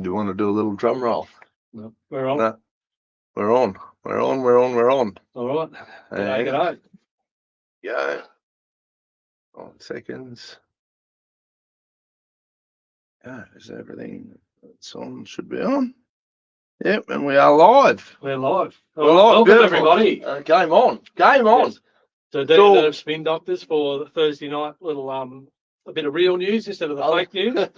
You want to do a little drum roll? No, we're on. No, we're on. We're on. All right. G'day. Go. 5 seconds. Yeah, is everything that's on should be on? Yep, and we are live. We're live. We're live. Welcome, Beautiful. everybody. Game on. Yes. So, Cool. the Spin Doctors for the Thursday night little a bit of real news instead of the fake news.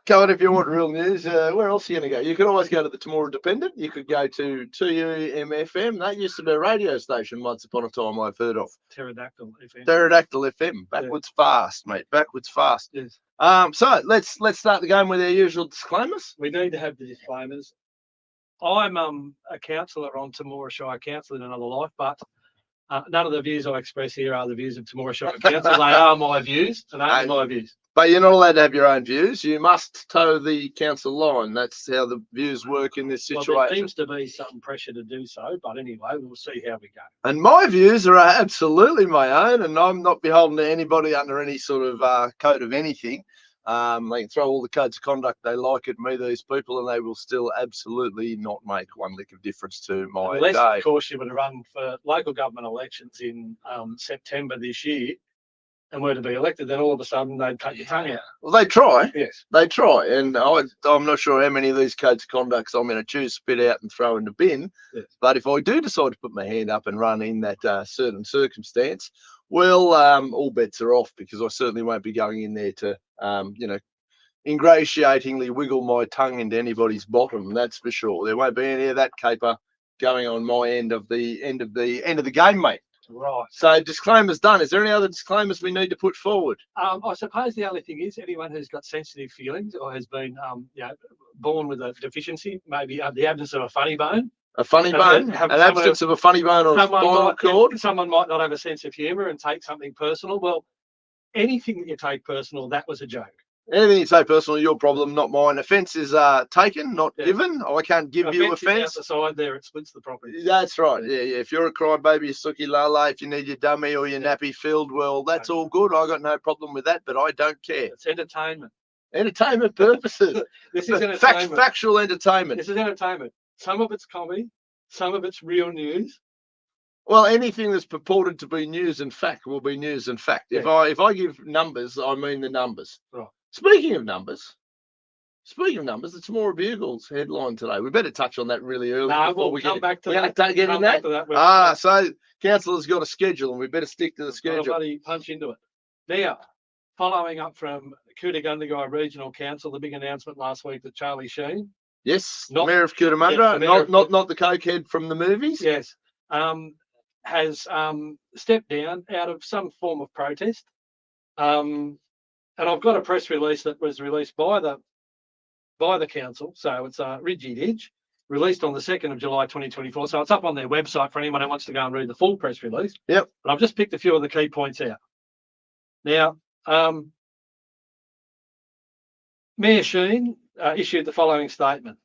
Go on if you want real news. Where else are you going to go? You could always go to the Temora Independent. You could go to TEMFM. That used to be a radio station once upon a time I've heard of. Pterodactyl FM. Pterodactyl FM. Backwards fast, mate. Backwards fast. Yes. So let's start the game with our usual disclaimers. We need to have the disclaimers. I'm a councillor on Temora Shire Council in another life, but none of the views I express here are the views of Temora Shire Council. They are my views, and only my views. But you're not allowed to have your own views. You must toe the council line. That's how the views work in this situation. Well, there seems to be some pressure to do so, but anyway, we'll see how we go. And my views are absolutely my own, and I'm not beholden to anybody under any sort of code of anything. They can throw all the codes of conduct they like at me, these people, and they will still absolutely not make one lick of difference to my Unless, day. of course, you were to run for local government elections in September this year and were to be elected, then all of a sudden they'd cut your tongue out. Well, they try. Yes. They try. And I'm not sure how many of these codes of conduct I'm going to choose, spit out and throw in the bin. Yes. But if I do decide to put my hand up and run in that certain circumstance, well, all bets are off, because I certainly won't be going in there to, ingratiatingly wiggle my tongue into anybody's bottom. That's for sure. There won't be any of that caper going on my end of the game, mate. Right. So disclaimers done. Is there any other disclaimers we need to put forward? I suppose the only thing is anyone who's got sensitive feelings or has been, born with a deficiency, maybe the absence of a funny bone. A funny bone? An absence of a funny bone or a spinal cord? Someone might not have a sense of humour and take something personal. Well, anything that you take personal, that was a joke. Anything you take personal, your problem, not mine. Offence is taken, not given. I can't give you offence. Out the side there, it splits the property. That's right. Yeah. If you're a crybaby, a sookie lala, if you need your dummy or your nappy filled, well, that's all good. I got no problem with that, but I don't care. It's entertainment. Entertainment purposes. This is entertainment. Factual entertainment. This is entertainment. Some of it's comedy, some of it's real news. Well, anything that's purported to be news and fact will be news and fact. Yeah. If I give numbers, I mean the numbers. Right. Speaking of numbers, the Temora Bugle's headline today. We better touch on that really early. No, we'll come back to that. Get in that. So councillor's got a schedule, and we better stick to the schedule. Bloody punch into it. Now, following up from Cootagundagai Regional Council, the big announcement last week that Charlie Sheen, yes, Mayor of Cootamundra, not the cokehead from the movies, yes, has stepped down out of some form of protest. And I've got a press release that was released by the council. So it's Ridgy Didge, released on the 2nd of July 2024. So it's up on their website for anyone who wants to go and read the full press release. Yep. But I've just picked a few of the key points out. Now, Mayor Sheen issued the following statement.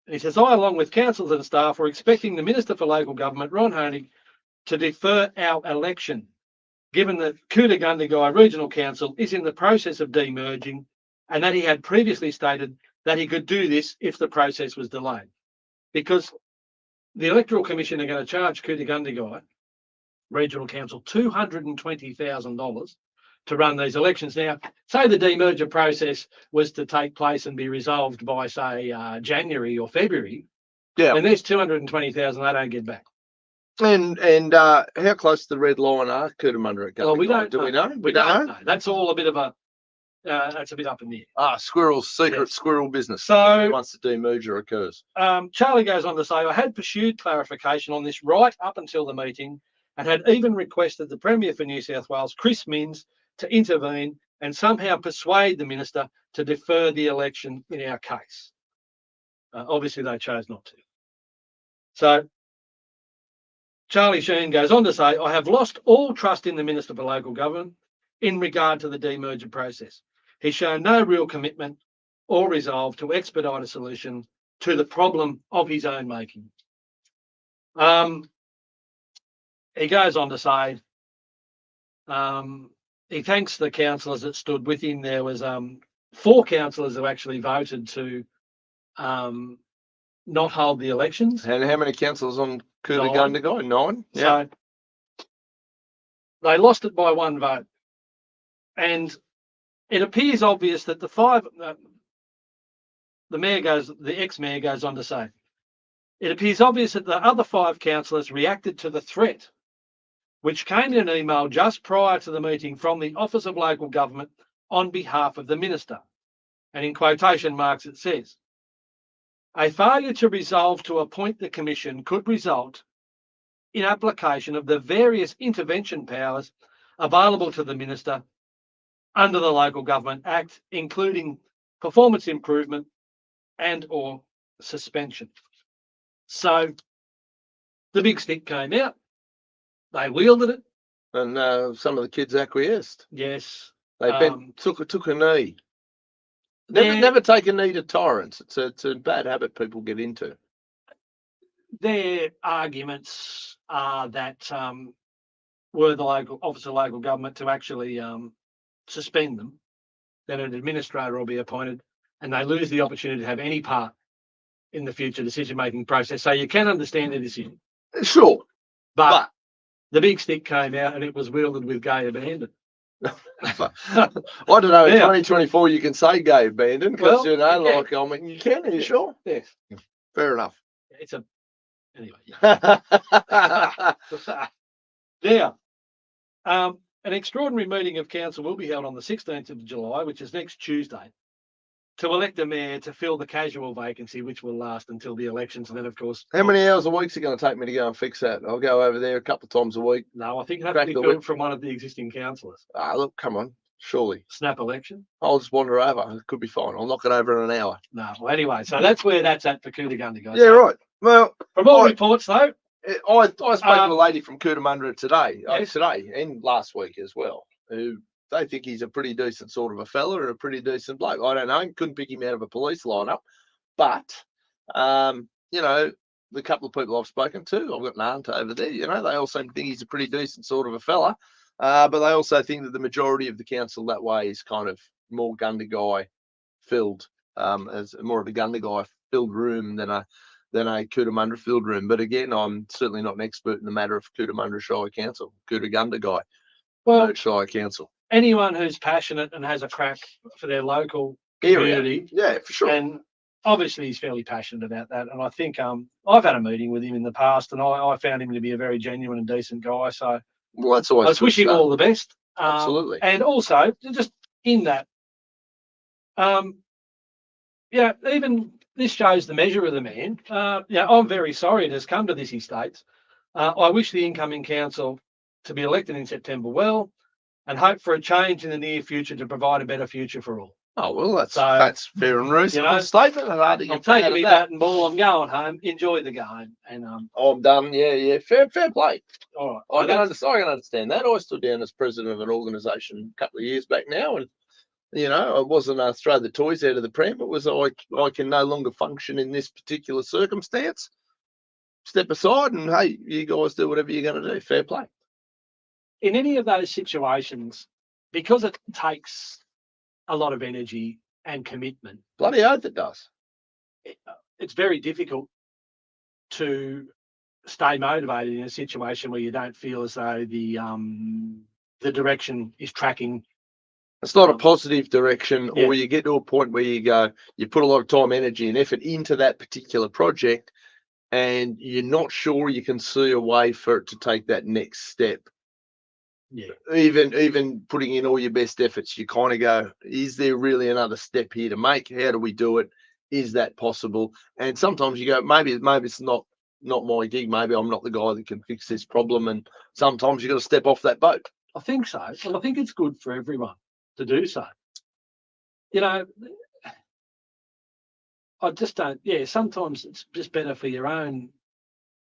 And he says, I, along with councillors and staff, were expecting the Minister for Local Government, Ron Honig, to defer our election, given that Cootagundagai Regional Council is in the process of demerging, and that he had previously stated that he could do this if the process was delayed. Because the Electoral Commission are going to charge Cootagundagai Regional Council $220,000 to run these elections. Now, say the demerger process was to take place and be resolved by, say, January or February, and there's $220,000 they don't get back. And how close to the red line are Cootamundra? Well, we don't. Do we know? We don't know. That's all a bit of a. That's a bit up in the air. Secret squirrel business. So once the demerger occurs, Charlie goes on to say, I had pursued clarification on this right up until the meeting, and had even requested the Premier for New South Wales, Chris Minns, to intervene and somehow persuade the minister to defer the election in our case. Obviously, they chose not to. So Charlie Sheen goes on to say, I have lost all trust in the Minister for Local Government in regard to the demerger process. He's shown no real commitment or resolve to expedite a solution to the problem of his own making. He goes on to say, he thanks the councillors that stood with him. There was 4 councillors who actually voted to not hold the elections. And how many councillors on Coolangatta? 9? Yeah. So they lost it by 1 vote. And it appears obvious that the ex-mayor goes on to say, it appears obvious that the other 5 councillors reacted to the threat, which came in an email just prior to the meeting from the Office of Local Government on behalf of the Minister. And in quotation marks it says, a failure to resolve to appoint the Commission could result in application of the various intervention powers available to the Minister under the Local Government Act, including performance improvement and or suspension. So the big stick came out. They wielded it. And some of the kids acquiesced. Yes. They took a knee. Never take a knee to tyrants. It's a bad habit people get into. Their arguments are that were the local Office of Local Government to actually suspend them, then an administrator will be appointed, and they lose the opportunity to have any part in the future decision-making process. So you can understand the decision. Sure. But the big stick came out and it was wielded with gay abandon. I don't know. In 2024, you can say gay abandon because you can. Are you sure? Yes. Fair enough. It's a anyway. Yeah. An extraordinary meeting of council will be held on the 16th of July, which is next Tuesday, to elect a mayor to fill the casual vacancy, which will last until the elections. And then, of course, how many hours a week is it going to take me to go and fix that? I'll go over there a couple of times a week. No, I think it has to be filled from one of the existing councillors. Look, come on, surely. Snap election. I'll just wander over. It could be fine. I'll knock it over in an hour. No, well, anyway, so that's where that's at for Coolangatta, guys. Yeah, right. Well, from all reports, though, I spoke to a lady from Coolangatta today, yes. Today and last week as well, who they think he's a pretty decent sort of a fella and a pretty decent bloke. I don't know. Couldn't pick him out of a police lineup, but the couple of people I've spoken to, I've got an aunt over there. They all seem to think he's a pretty decent sort of a fella, but they also think that the majority of the council that way is kind of more Gundagai filled, as more of a Gundagai filled room than a Cootamundra filled room. But again, I'm certainly not an expert in the matter of Cootamundra Shire Council, Cootagundagai Shire Council. Anyone who's passionate and has a crack for their local community, yeah, for sure. And obviously he's fairly passionate about that. And I think I've had a meeting with him in the past, and I found him to be a very genuine and decent guy. So that's always. I just wish him all the best. Absolutely. And also, just in that, even this shows the measure of the man. I'm very sorry it has come to this, he states. I wish the incoming council to be elected in September well, and hope for a change in the near future to provide a better future for all. Oh, well, that's fair and reasonable statement. I'm taking me bat and ball. I'm going home. Enjoy the game. And I'm done. Yeah. Fair play. All right. I can understand that. I stood down as president of an organisation a couple of years back now, and it wasn't throw the toys out of the pram. It was I can no longer function in this particular circumstance. Step aside and hey, you guys do whatever you're going to do. Fair play. In any of those situations, because it takes a lot of energy and commitment. Bloody oath it does. It's very difficult to stay motivated in a situation where you don't feel as though the direction is tracking. It's not a positive direction, or you get to a point where you put a lot of time, energy and effort into that particular project and you're not sure you can see a way for it to take that next step. Yeah. Even putting in all your best efforts, you kind of go, is there really another step here to make? How do we do it? Is that possible? And sometimes you go, maybe it's not my gig. Maybe I'm not the guy that can fix this problem. And sometimes you got to step off that boat. I think so. And I think it's good for everyone to do so. I just don't. Yeah, sometimes it's just better for your own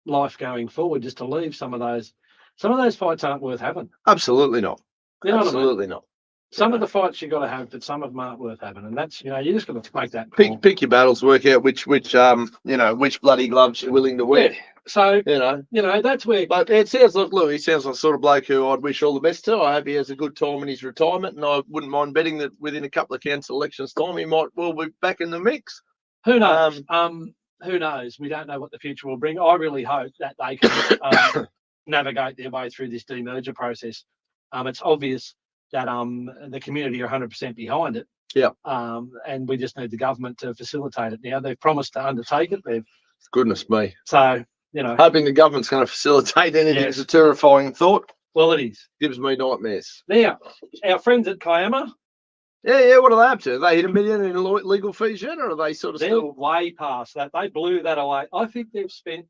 life going forward just to leave some of those. Some of those fights aren't worth having. Absolutely not. Absolutely not. Some of the fights you got to have, but some of them aren't worth having, and that's you just got to make that call. Pick your battles, work out which bloody gloves you're willing to wear. Yeah. So that's where. But it sounds like he sounds like the sort of bloke who I'd wish all the best to. I hope he has a good time in his retirement, and I wouldn't mind betting that within a couple of council elections' time he might well be back in the mix. Who knows? Who knows? We don't know what the future will bring. I really hope that they can navigate their way through this demerger process. It's obvious that the community are 100% behind it. Yeah. And we just need the government to facilitate it now. They've promised to undertake it. Goodness me. So, you know. Hoping the government's going to facilitate anything is a terrifying thought. Well, it is. Gives me nightmares. Now, our friends at Kiama. Yeah, what are they up to? Have they hit $1 million in legal fees yet, or are they sort of They're way past that. They blew that away. I think they've spent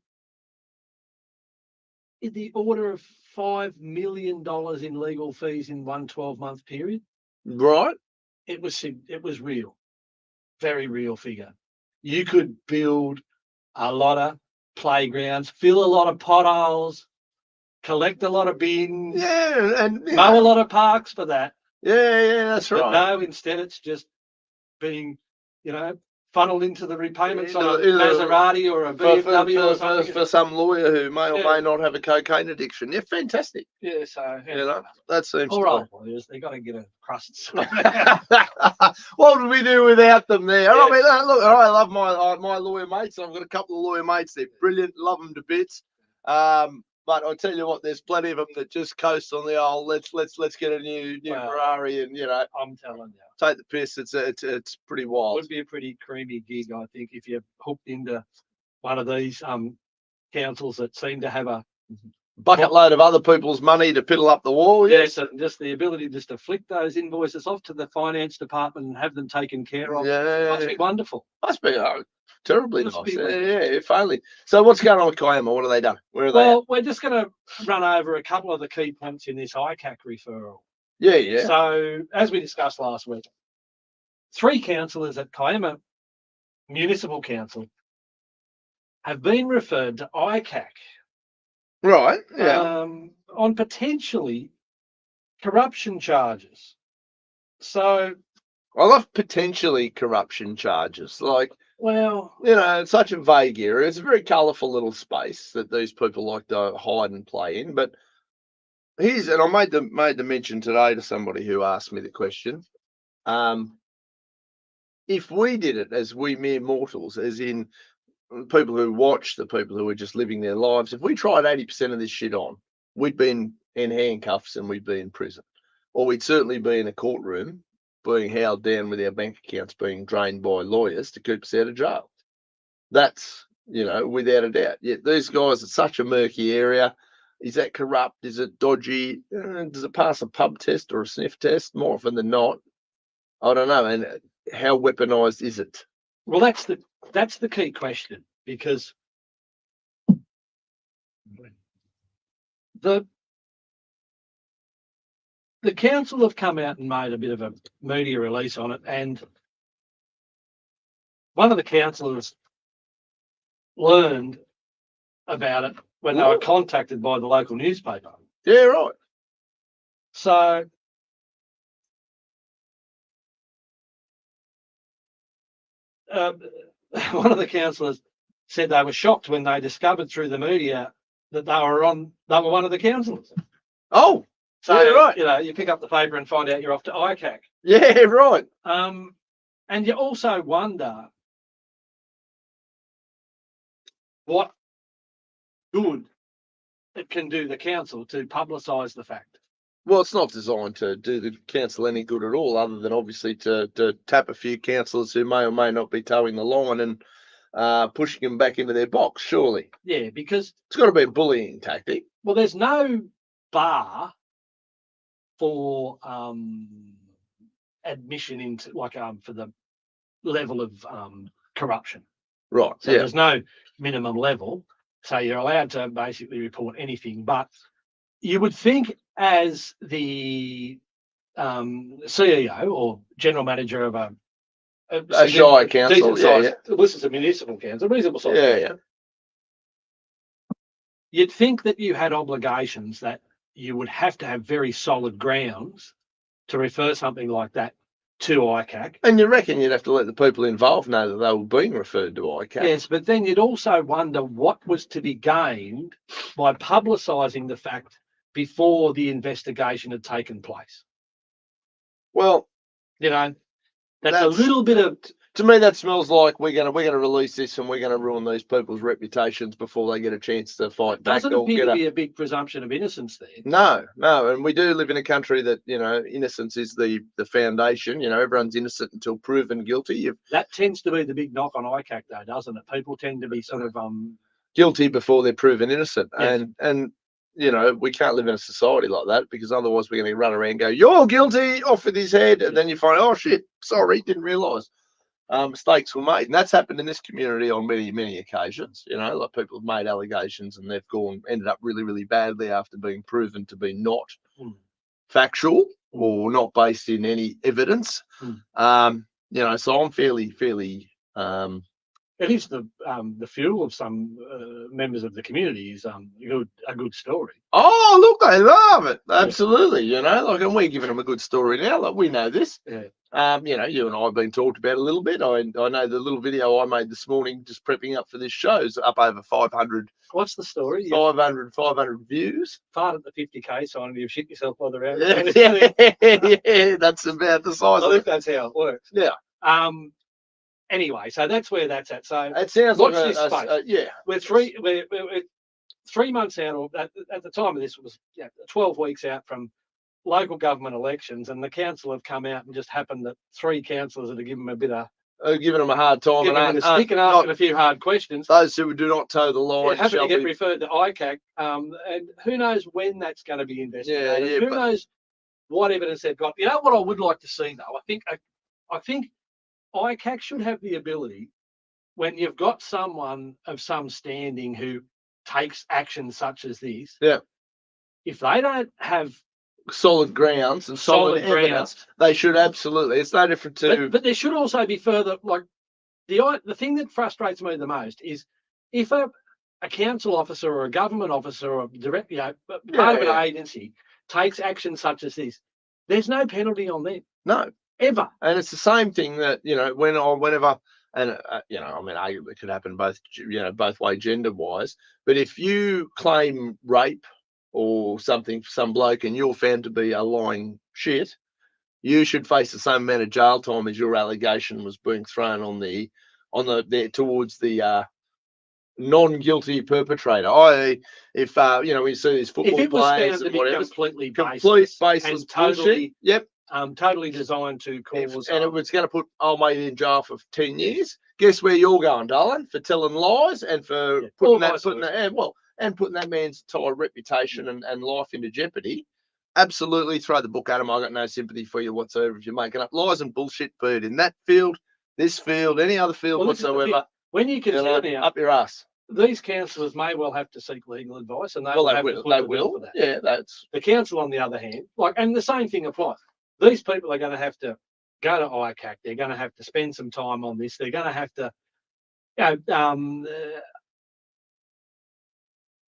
in the order of $5 million in legal fees in one 12-month period. Right. It was real, very real figure. You could build a lot of playgrounds, fill a lot of potholes, collect a lot of bins, and mow a lot of parks for that. Yeah, that's right. But no, instead it's just being, funneled into the repayments on a Maserati or a BMW or something. For some lawyer who may or may not have a cocaine addiction. Yeah, fantastic. Yeah, so that seems all right. Lawyers, they got to get a crust. What would we do without them there? Yeah. I mean, look, I love my lawyer mates. I've got a couple of lawyer mates. They're brilliant. Love them to bits. But I'll tell you what, there's plenty of them that just coast on the old. Let's get a new Ferrari, and I'm telling you, take the piss. It's pretty wild. It would be a pretty creamy gig, I think, if you hooked into one of these councils that seem to have a bucket load of other people's money to piddle up the wall. Yes, and just the ability just to flick those invoices off to the finance department and have them taken care of. Yeah, must be wonderful. Must be terribly nice. Yeah, if only. So what's going on with Kiama? What have they done? Where are they? Well, we're just going to run over a couple of the key points in this ICAC referral. Yeah. So, as we discussed last week, 3 councillors at Kiama Municipal Council have been referred to ICAC. Right, yeah. On potentially corruption charges. So I love potentially corruption charges. Like, well, it's such a vague area. It's a very colourful little space that these people like to hide and play in. But and I made the mention today to somebody who asked me the question. If we did it as we mere mortals, as in people who watch, the people who are just living their lives, if we tried 80% of this shit on, we'd be in handcuffs and we'd be in prison. Or we'd certainly be in a courtroom being held down with our bank accounts being drained by lawyers to keep us out of jail. That's, without a doubt. Yet these guys are such a murky area. Is that corrupt? Is it dodgy? Does it pass a pub test or a sniff test? More often than not. I don't know. And how weaponized is it? Well, that's the key question, because the council have come out and made a bit of a media release on it, and one of the councillors learned about it when they were contacted by the local newspaper. Yeah, right. So one of the councillors said they were shocked when they discovered through the media that they were one of the councillors. Oh, so yeah, right. You pick up the paper and find out you're off to ICAC. Yeah, right. And you also wonder what good it can do the council to publicise the fact. Well, it's not designed to do the council any good at all, other than obviously to tap a few councillors who may or may not be towing the line and pushing them back into their box, surely. Yeah, because it's got to be a bullying tactic. Well, there's no bar for admission into, for the level of corruption. Right. So there's no minimum level. So you're allowed to basically report anything. But you would think, as the CEO or general manager of a shire council, this is a municipal council, reasonable size. Yeah. You'd think that you had obligations that you would have to have very solid grounds to refer something like that to ICAC. And you reckon you'd have to let the people involved know that they were being referred to ICAC. Yes, but then you'd also wonder what was to be gained by publicising the fact before the investigation had taken place. Well, that's a little bit of To me, that smells like we're gonna release this and we're gonna ruin these people's reputations before they get a chance to fight back. Doesn't appear to be a big presumption of innocence there. No, and we do live in a country that, innocence is the foundation. Everyone's innocent until proven guilty. That tends to be the big knock on ICAC, though, doesn't it? People tend to be sort of guilty before they're proven innocent, yes. and we can't live in a society like that, because otherwise we're going to run around and go, "You're guilty," off with his head, and then you find, "Oh shit, sorry, didn't realise." Mistakes were made, and that's happened in this community on many occasions. Like people have made allegations and they've ended up really, really badly after being proven to be not factual or not based in any evidence. So I'm fairly at least the fuel of some members of the community is a good story. Oh, look, they love it. Absolutely, and we're giving them a good story now. Like, we know this. Yeah. You and I have been talked about a little bit. I know the little video I made this morning just prepping up for this show's up over 500. What's the story? 500 views. Fart at the 50k sign and you've shit yourself while they're out. Yeah, that's about the size. I think that's how it works. Yeah. Anyway, so that's where that's at. So it sounds watch like this space. yeah. We're 3 months out, or at the time of this was 12 weeks out from local government elections, and the council have come out and just happened that 3 councillors that have given them a bit of giving them a hard time and asking a few hard questions. Those who do not toe the line happen to get referred to ICAC, and who knows when that's going to be investigated. Who knows what evidence they've got. What I would like to see, though, I think ICAC should have the ability, when you've got someone of some standing who takes action such as this, if they don't have solid grounds and solid evidence, they should absolutely. It's no different to. But there should also be further. Like the thing that frustrates me the most is if a council officer or a government officer or part of an agency takes action such as this, there's no penalty on them. No. Ever. And it's the same thing that, whenever, and, it could happen both way gender wise, but if you claim rape or something for some bloke and you're found to be a lying shit, you should face the same amount of jail time as your allegation was being thrown towards the non-guilty perpetrator. I.e., if we see these football players and whatever, completely baseless and totally, bullshit. Totally designed to cause. And it was going to put old mate in jail for 10 years. Guess where you're going, darling? For telling lies and for putting that man's entire reputation and life into jeopardy. Absolutely throw the book at him. I got no sympathy for you whatsoever if you're making up lies and bullshit, Pete, in that field, this field, any other field whatsoever. When you consider now, up your ass. These councillors may well have to seek legal advice, and they will. For that. Yeah, that's the council. On the other hand, and the same thing applies. These people are going to have to go to ICAC. They're going to have to spend some time on this. They're going to have to,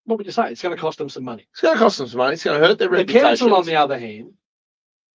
what would you say? It's going to cost them some money. It's going to cost them some money. It's going to hurt their reputation. The council, on the other hand,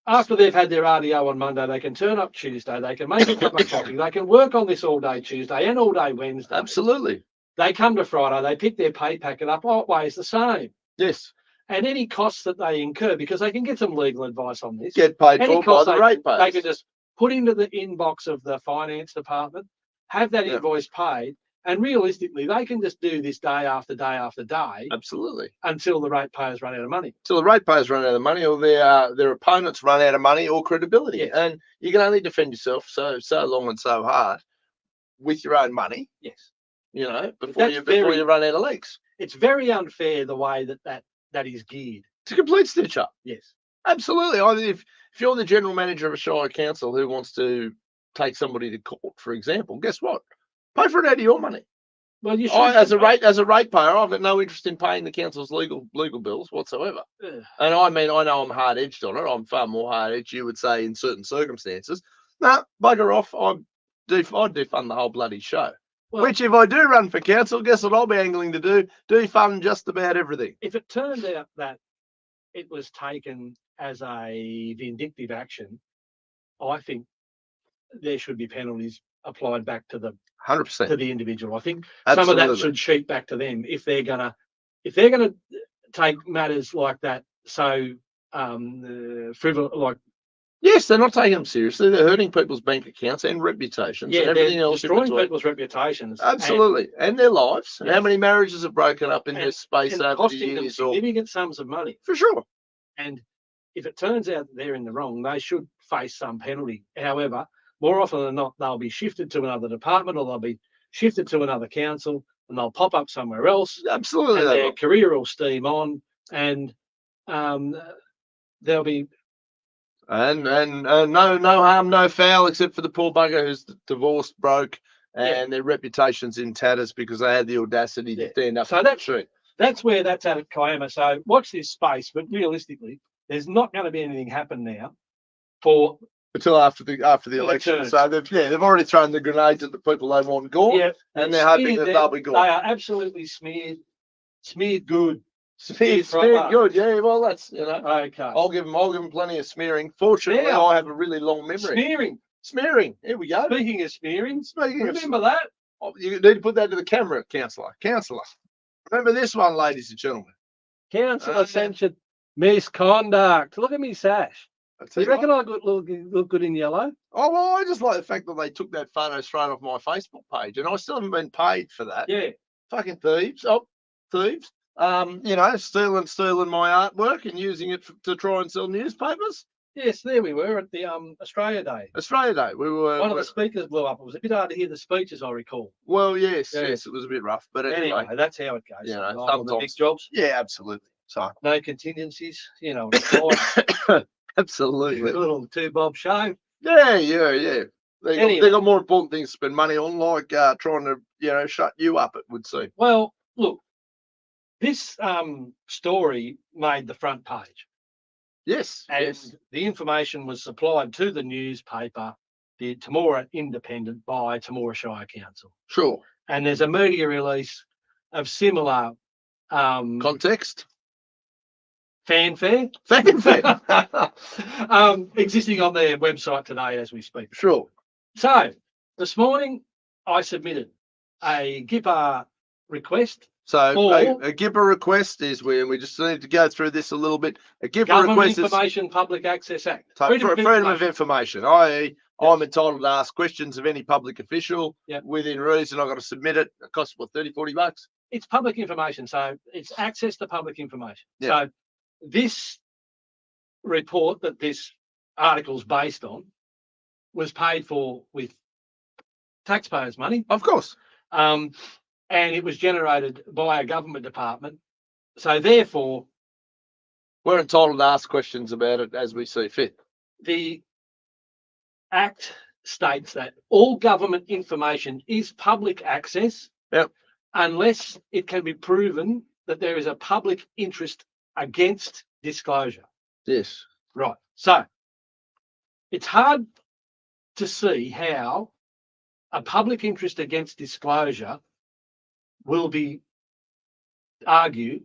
after they've had their RDO on Monday, they can turn up Tuesday. They can make a cup of coffee. They can work on this all day Tuesday and all day Wednesday. Absolutely. They come to Friday. They pick their pay packet up. Oh, it weighs the same. Yes. And any costs that they incur, because they can get some legal advice on this. Get paid for by the ratepayers. They can just put into the inbox of the finance department, have that invoice paid, and realistically, they can just do this day after day after day. Absolutely. Until the ratepayers run out of money. Until the ratepayers run out of money, or their opponents run out of money or credibility. Yes. And you can only defend yourself so long and so hard with your own money. Yes. Before you run out of legs. It's very unfair the way that is geared. It's a complete stitch up. Yes. Absolutely. If you're the general manager of a shire council who wants to take somebody to court, for example, guess what? Pay for it out of your money. Well, you should. As a ratepayer, I've got no interest in paying the council's legal bills whatsoever. And I know I'm hard edged on it. I'm far more hard edged, you would say, in certain circumstances. No, bugger off. I'd defund the whole bloody show. Well, which, if I do run for council, guess what I'll be angling to do? Defund just about everything. If it turned out that it was taken as a vindictive action, I think there should be penalties applied back to the 100% to the individual. I think Absolutely. Some of that should sheet back to them if they're gonna take matters like that so frivolous, Yes, they're not taking them seriously. They're hurting people's bank accounts and reputations and everything else. Destroying people's reputations. Absolutely, and their lives. Yes. How many marriages have broken up in this space and over the costing them years? significant sums of money. For sure. And if it turns out that they're in the wrong, they should face some penalty. However, more often than not, they'll be shifted to another department, or they'll be shifted to another council, and they'll pop up somewhere else. Absolutely, and they their will. career will steam on, and there'll be And no harm, no foul, except for the poor bugger who's divorced, broke, and their reputation's in tatters because they had the audacity to stand up. So that's where that's at Kiama. So watch this space, but realistically, there's not going to be anything happen now for until after the election. So they've already thrown the grenades at the people they want gone, and they're hoping that they'll be gone. They are absolutely smeared good. Smeared good, yeah. Well, that's okay. I'll give them plenty of smearing. Fortunately, I have a really long memory. Smearing. Here we go. Speaking of smearing, remember that? Oh, you need to put that to the camera, councillor. Remember this one, ladies and gentlemen. Councillor censured misconduct. Look at me sash. Do you reckon I look good in yellow? Oh, well, I just like the fact that they took that photo straight off my Facebook page, and I still haven't been paid for that. Yeah. Fucking thieves. Oh, thieves. Stealing my artwork and using it to try and sell newspapers. Yes, there we were at the Australia Day. We were. One of the speakers blew up. It was a bit hard to hear the speech, as I recall. Well, yes, it was a bit rough, but anyway, that's how it goes. Sometimes the big jobs. Yeah, absolutely. So no contingencies. Absolutely. A little 2-bob show. Yeah. They got more important things to spend money on, like trying to shut you up. It would seem. Well, look. This story made the front page. Yes. And the information was supplied to the newspaper, the Temora Independent, by Temora Shire Council. Sure. And there's a media release of similar context. Fanfare. Existing on their website today as we speak. Sure. So this morning I submitted a GIPA request. So a GIPA request is where we just need to go through this a little bit. A GIPA request Information Public Access Act. Freedom of information, i.e. I'm entitled to ask questions of any public official within reason. I've got to submit it. It costs, what, $30-40? It's public information, so it's access to public information. Yeah. So this report that this article is based on was paid for with taxpayers' money. Of course. And it was generated by a government department. So therefore, we're entitled to ask questions about it as we see fit. The Act states that all government information is public access unless it can be proven that there is a public interest against disclosure. Yes. Right. So it's hard to see how a public interest against disclosure will be argued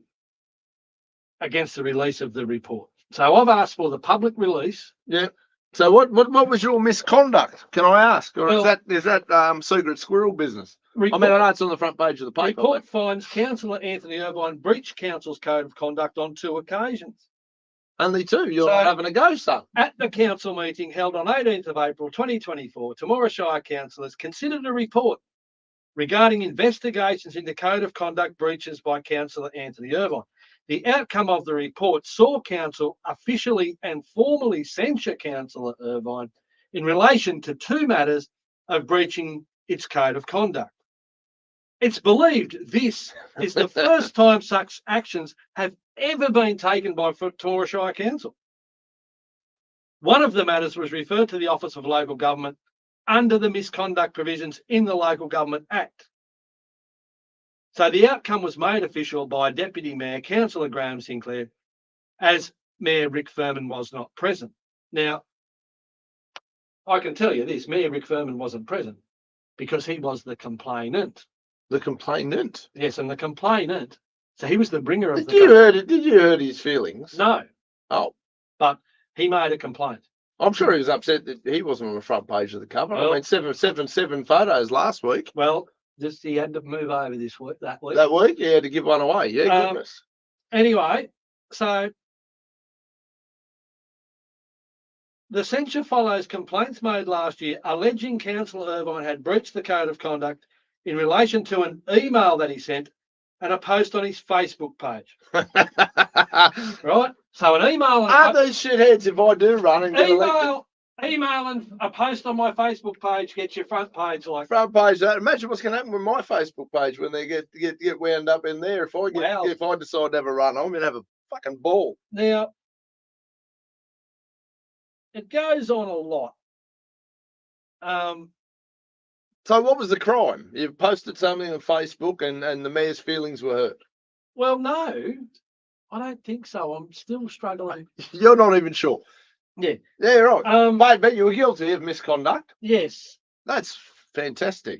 against the release of the report. So I've asked for the public release. Yeah. So what was your misconduct? Can I ask, or is that secret squirrel business? I know it's on the front page of the paper. Report finds Councillor Anthony Irvine breached Council's code of conduct on 2 occasions. Only 2. You're not having a go, son. At the council meeting held on 18th of April 2024, Temora Shire councillors considered a report regarding investigations into code of conduct breaches by Councillor Anthony Irvine. The outcome of the report saw Council officially and formally censure Councillor Irvine in relation to 2 matters of breaching its code of conduct. It's believed this is the first time such actions have ever been taken by Temora Shire Council. One of the matters was referred to the Office of Local Government under the misconduct provisions in the Local Government Act. So the outcome was made official by Deputy Mayor Councillor Graham Sinclair, as Mayor Rick Furman was not present. Now, I can tell you this, Mayor Rick Furman wasn't present because he was the complainant. The complainant? Yes, and the complainant, so he was the bringer of Did you hurt his feelings? No. Oh. But he made a complaint. I'm sure he was upset that he wasn't on the front page of the cover. Well, I mean, seven photos last week. Well, just he had to move over that week. That week, yeah, to give one away. Yeah, goodness. Anyway, so The censure follows complaints made last year alleging Councillor Irvine had breached the code of conduct in relation to an email that he sent and a post on his Facebook page. Right? So an email and Aren't those shitheads if I do run and get elected? Email and a post on my Facebook page gets your front page like Front page. Imagine what's going to happen with my Facebook page when they get wound up in there. If I decide to have a run, I'm going to have a fucking ball. Now, it goes on a lot. So what was the crime? You posted something on Facebook and the mayor's feelings were hurt. Well, no, I don't think so. I'm still struggling. You're not even sure. Yeah. Yeah, right. But you were guilty of misconduct. Yes. That's fantastic.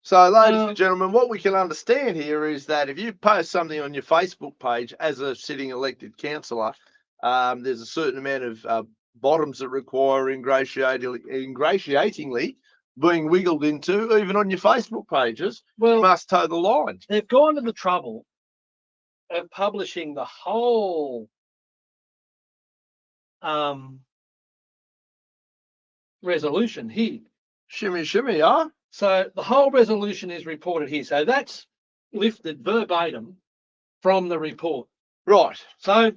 So, ladies and gentlemen, what we can understand here is that if you post something on your Facebook page as a sitting elected councillor, there's a certain amount of bottoms that require ingratiatingly being wiggled into, even on your Facebook pages. Well, you must toe the line. They've gone to the trouble of publishing the whole resolution here. Shimmy, huh? So the whole resolution is reported here. So that's lifted verbatim from the report. Right. So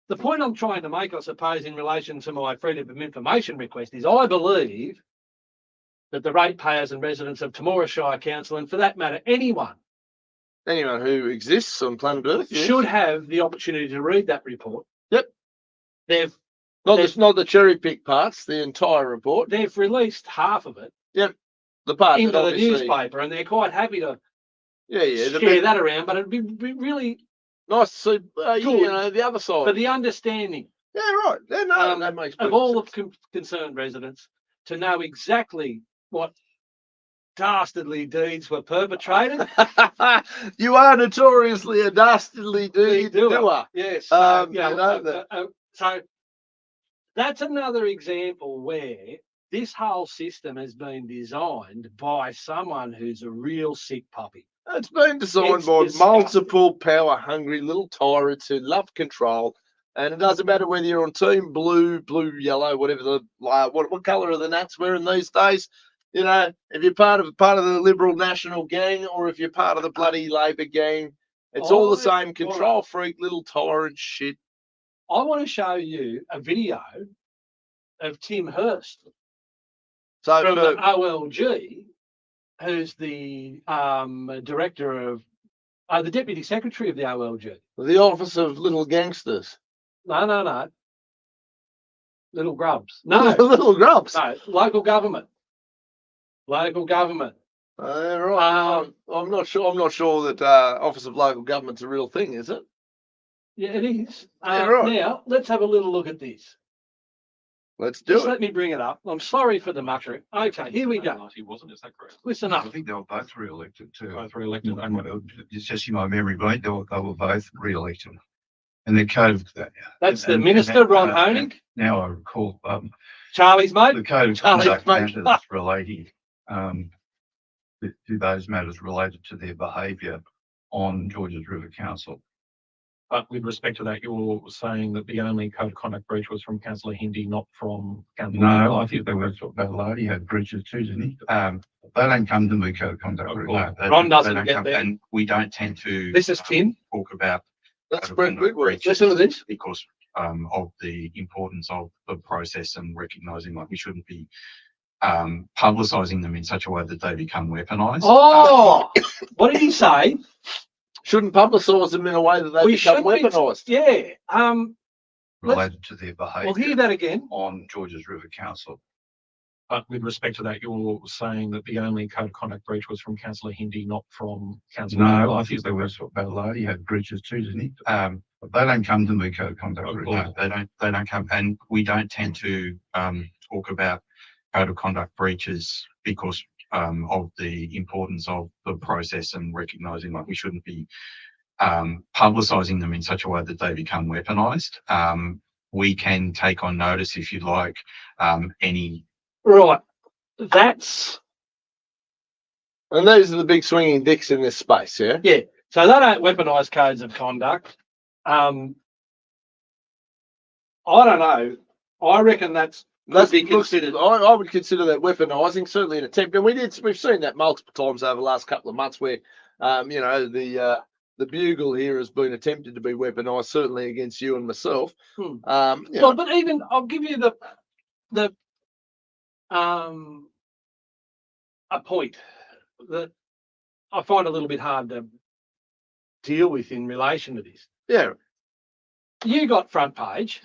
the point I'm trying to make, I suppose, in relation to my freedom of information request is I believe that the ratepayers and residents of Temora Shire Council, and for that matter, anyone who exists on planet Earth, should have the opportunity to read that report. Yep. They've not the cherry pick parts, the entire report. They've released half of it. Yep. The part into the newspaper, and they're quite happy to share that around. But it'd be really nice to see the other side for the understanding. Yeah, right. Yeah, no, that makes of all the concerned residents to know exactly what dastardly deeds were perpetrated. You are notoriously a dastardly doer. Yes. So that's another example where this whole system has been designed by someone who's a real sick puppy. It's been designed by multiple power-hungry little tyrants who love control. And it doesn't matter whether you're on team blue, yellow, whatever what colour are the Nats wearing these days. If you're part of the Liberal National gang or if you're part of the bloody Labor gang, it's all the same control freak, little tyrant shit. I want to show you a video of Tim Hurst from the OLG, who's the director of, the deputy secretary of the OLG. The Office of Little Gangsters. No. Little Grubs. No. Little Grubs. No, local government. Local government. Right. I'm not sure that Office of Local Government's a real thing, is it? Yeah, it is. Right. Now, let's have a little look at this. Let's do it. Let me bring it up. I'm sorry for the mucker. Okay, here we go. He wasn't, is that correct? Listen up. I think they were both re-elected too. Both re-elected. It's just my memory, mate. They were both re-elected. And the code of that. That's the Minister, Ron Honig. Now I recall Charlie's mate. The code of conduct matters relating to those matters related to their behaviour on Georges River Council. But with respect to that, you're saying that the only code of conduct breach was from Councillor Hindi, not from Councillor. No, I think there was Lodi had breaches too, didn't he? They don't come to the code of conduct. Ron doesn't get there. And we don't tend to. This is Tim. Talk about. That's Brent Wigward. Listen to this. Because of the importance of the process and recognising, like, we shouldn't be publicising them in such a way that they become weaponised. Oh, what did he say? Shouldn't publicise them in a way that they become weaponised. Yeah. Related to their behaviour. We'll hear that again. On Georges River Council. But with respect to that, you're saying that the only code of conduct breach was from Councillor Hindi, not from Councillor. No, I think there was Lodi had breaches too, didn't he? They don't come to the code of conduct. They don't come, and we don't tend to talk about code of conduct breaches because of the importance of the process and recognising, like, we shouldn't be publicising them in such a way that they become weaponised. We can take on notice, if you like, any. Right. And these are the big swinging dicks in this space, yeah? Yeah. So they don't weaponise codes of conduct. I don't know. I reckon that's be considered. I would consider that weaponising, certainly an attempt. And we've seen that multiple times over the last couple of months where, the bugle here has been attempted to be weaponised, certainly against you and myself. But even I'll give you the a point that I find a little bit hard to deal with in relation to this. Yeah. You got front page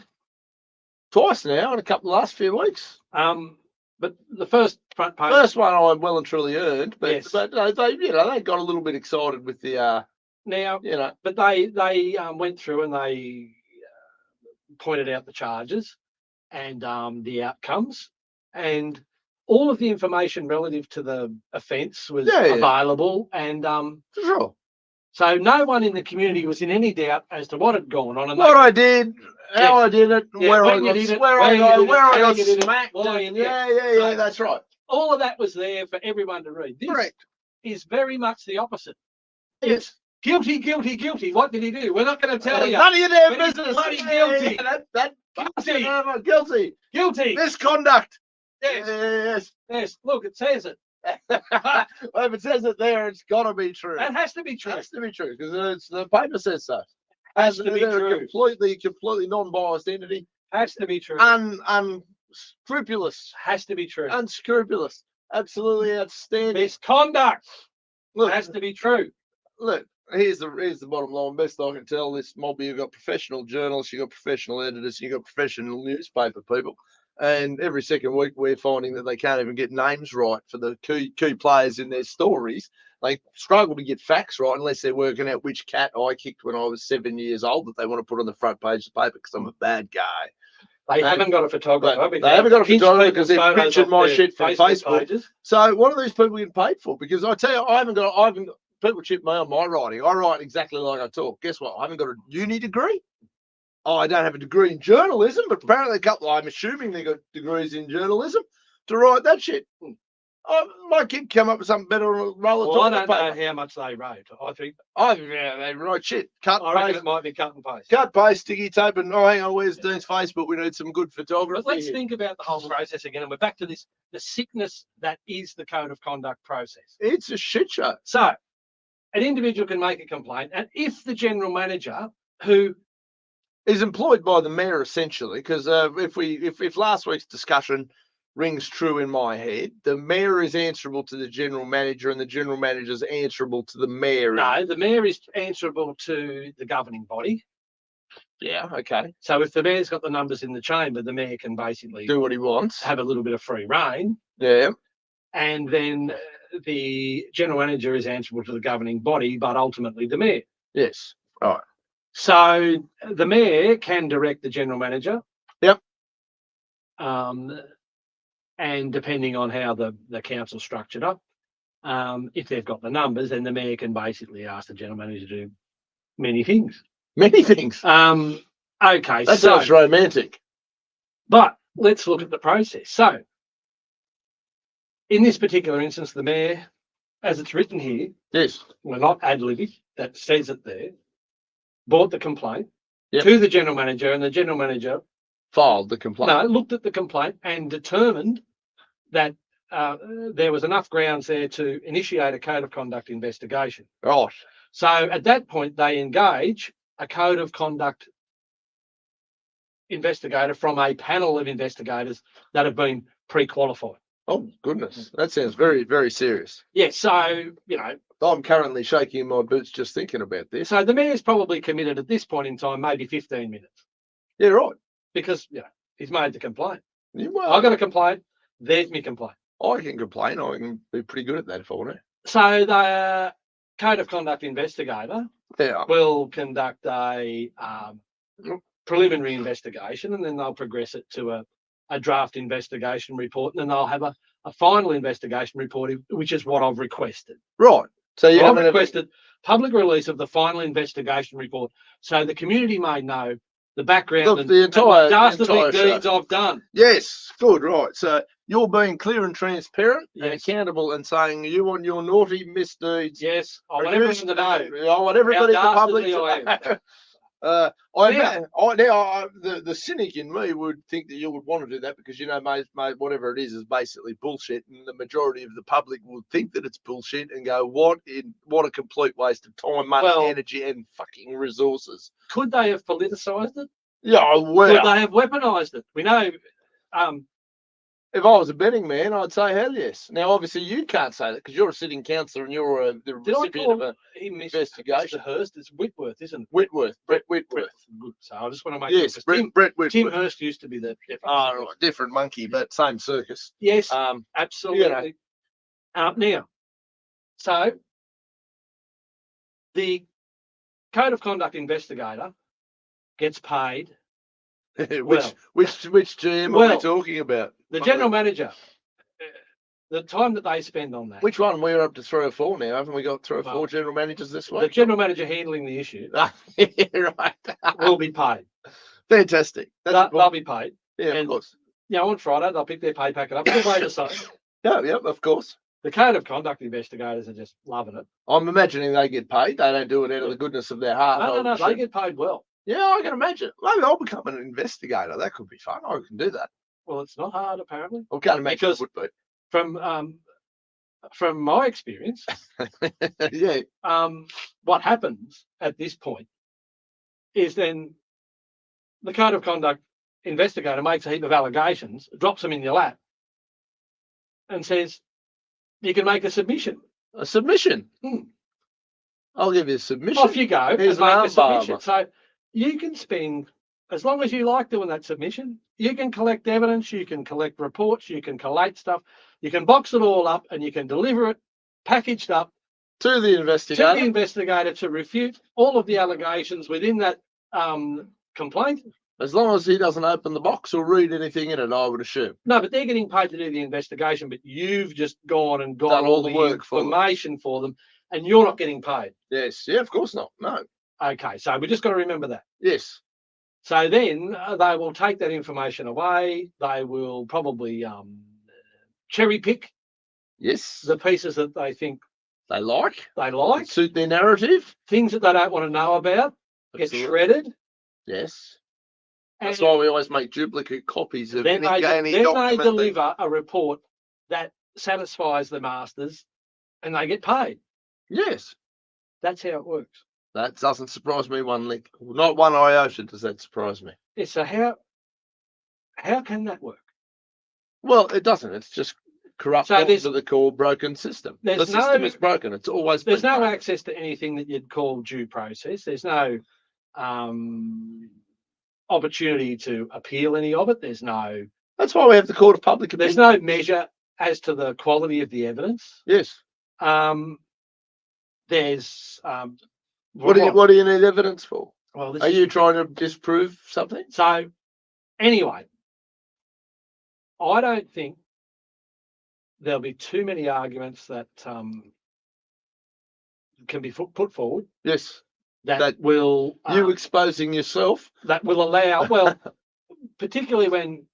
Twice now in a couple of last few weeks. But the first front page. First one I well and truly earned, but Yes. but they got a little bit excited with the Now, you know. but they went through and they pointed out the charges and the outcomes, and all of the information relative to the offence was available, and For sure. so no one in the community was in any doubt as to what had gone on. And What I did, how I did it, where I got smacked. Yeah, that's right. all of that was there for everyone to read. This Correct. is very much the opposite. Yes. Guilty, guilty, guilty. What did he do? We're not going to tell you. None of your damn But he's business. bloody guilty. Guilty. Guilty. Guilty. Guilty. Misconduct. Yes. Yes. Yes. Look, it says it. Well, if it says it there, it's got to be true. That has to be It true. has to be true because the paper says so. Has to be They're true. a completely non-biased entity, Has to be true. unscrupulous, Has to be true. unscrupulous, absolutely outstanding. Misconduct Look, has to be true. look. Here's the bottom line. Best I can tell, this mob, you've got professional journalists, you've got professional editors, you've got professional newspaper people, and every second week we're finding that they can't even get names right for the key players in their stories. They struggle to get facts right unless they're working out which cat I kicked when I was 7 years old that they want to put on the front page of the paper because I'm a bad guy. They haven't got a photographer. They haven't got a photographer because they've photos pictured off my their shit from Facebook. pages. So what are these people getting paid for? Because I tell you, I haven't got people chip me on my writing. I write exactly like I talk. Guess what? I haven't got a uni degree. Oh, I don't have a degree in journalism, but apparently I'm assuming they got degrees in journalism to write that shit. My kid come up with something better on a roll of Well, I toilet don't know paper. how much they wrote. I think They write shit. Cut, I reckon paste, it might be cut and paste. cut, paste, sticky tape, and hang on, where's Dean's Facebook? We need some good photography. But let's here. think about the whole process again, and we're back to this: the sickness that is the code of conduct process. It's a shit show. So, an individual can make a complaint, and if the general manager, who Is employed by the mayor essentially, because if last week's discussion rings true in my head, the mayor is answerable to the general manager, and the general manager is answerable to the mayor. no, the mayor is answerable to the governing body. Yeah, okay. So if the mayor's got the numbers in the chamber, the mayor can basically Do what he wants. have a little bit of free reign, Yeah. and then the general manager is answerable to the governing body, but ultimately the mayor. Yes. Right. So the mayor can direct the general manager. Yep. And depending on how the council's structured up, if they've got the numbers, then the mayor can basically ask the general manager to do many things. Many things. Okay, That so sounds romantic. but let's look at the process. So in this particular instance, the mayor, as it's written here, Yes. we're not ad-libbing, that says it there, brought the complaint Yep. to the general manager, and the general manager Filed the complaint. looked at the complaint and determined that there was enough grounds there to initiate a code of conduct investigation. Right. So at that point, they engage a code of conduct investigator from a panel of investigators that have been pre-qualified. Oh goodness, that sounds very, very serious. Yeah, so, you know, I'm currently shaking in my boots just thinking about this. so the mayor's probably committed at this point in time maybe 15 minutes Yeah, right. because, you know, he's made the complaint. Well, I got a complaint, there's my complaint. I can complain. I can be pretty good at that if I want to. So the code of conduct investigator Yeah. will conduct a preliminary investigation, and then they'll progress it to a draft investigation report, and then they'll have a final investigation report, which is what I've requested. Right. So you I've haven't requested public release of the final investigation report so the community may know the background Look, and the entire dastardly show. deeds I've done. Yes, good, right. So you're being clear and transparent and Yes. accountable and saying you want your naughty misdeeds. Yes, I want everyone to know. I want everybody in the public dastardly I to know. The cynic in me would think that you would want to do that because, whatever it is basically bullshit, and the majority of the public would think that it's bullshit and go, what a complete waste of time, money, energy, and fucking resources. Could they have politicised it? Yeah, well. Could they have weaponised it? We know. If I was a betting man, I'd say hell yes. Now, obviously, you can't say that because you're a sitting councillor and you're the recipient of an investigation. Mr. Hurst, it's Whitworth, isn't it? Whitworth, Brett Whitworth. So I just want to make yes, Brett Whitworth. Tim Hurst used to be the. Oh, right, different monkey, but same circus. Yes, absolutely. Now, so the Code of Conduct investigator gets paid. which GM are we talking about? The general manager, the time that they spend on that. Which one? We're up to 3 or 4 now. Haven't we got 3 or 4 general managers this week? The general manager handling the issue right. will be paid. Fantastic. They'll be paid. Yeah, of course. On Friday, they'll pick their pay packet up. They'll wait aside. Yeah, of course. The Code of Conduct investigators are just loving it. I'm imagining they get paid. They don't do it out of the goodness of their heart. No, they get paid well. Yeah, I can imagine. Maybe I'll become an investigator. That could be fun. I can do that. Well, it's not hard, apparently. I can't imagine it would be. From my experience, yeah. What happens at this point is then the Code of Conduct investigator makes a heap of allegations, drops them in your lap, and says, you can make a submission. A submission? I'll give you a submission. Off you go. Here's and make a submission. So you can spend, as long as you like doing that submission, you can collect evidence, you can collect reports, you can collate stuff, you can box it all up and you can deliver it packaged up to the investigator to refute all of the allegations within that complaint. As long as he doesn't open the box or read anything in it, I would assume. No, but they're getting paid to do the investigation, but you've just gone and got all the work information for them, and you're not getting paid. Yes. Yeah, of course not. No. Okay, so we just got to remember that. Yes. So then they will take that information away. They will probably cherry pick. Yes. The pieces that they think they like. Suit their narrative. Things that they don't want to know about get shredded. Yes. That's why we always make duplicate copies of any document. Then they deliver a report that satisfies the masters and they get paid. Yes. That's how it works. That doesn't surprise me one lick. Not one iota does that surprise me. Yeah, so how can that work? Well, it doesn't. It's just corrupt to the core broken system. The system is broken. It's always There's no access to anything that you'd call due process. There's no opportunity to appeal any of it. There's no. That's why we have the Court of Public Opinion. There's no measure as to the quality of the evidence. Yes. There's. What do you need evidence for? Well, are you trying to disprove something? So, anyway, I don't think there'll be too many arguments that can be put forward. Yes. That will you exposing yourself. That will allow particularly when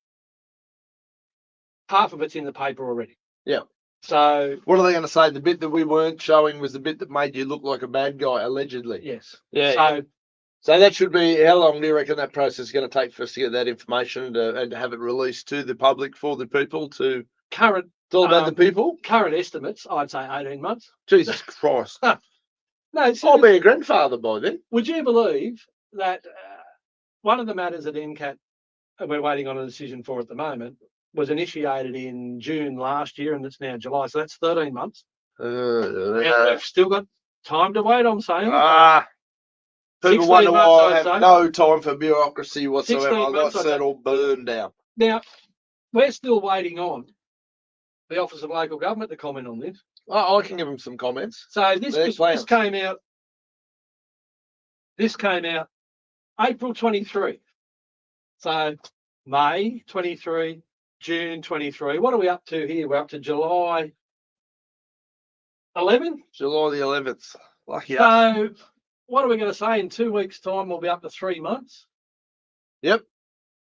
half of it's in the paper already. Yeah. So what are they going to say? The bit that we weren't showing was the bit that made you look like a bad guy, allegedly. Yes. Yeah. So that should be, how long do you reckon that process is going to take for us to get that information and to have it released to the public for the people to current? It's all about the people. Current estimates, I'd say 18 months. Jesus Christ. No, I'll be a grandfather by then. Would you believe that one of the matters at NCAT, and we're waiting on a decision for at the moment, was initiated in June last year and it's now July, so that's 13 months. And we've still got time to wait, I'm saying. People wonder why I have no time for bureaucracy whatsoever. I got that all burned down. Now, we're still waiting on the Office of Local Government to comment on this. I can give them some comments. So this came out. This came out April 23. So May 23, June 23. What are we up to here? We're up to July 11. July the 11th. Lucky us. So what are we going to say? In 2 weeks' time, we'll be up to 3 months. Yep.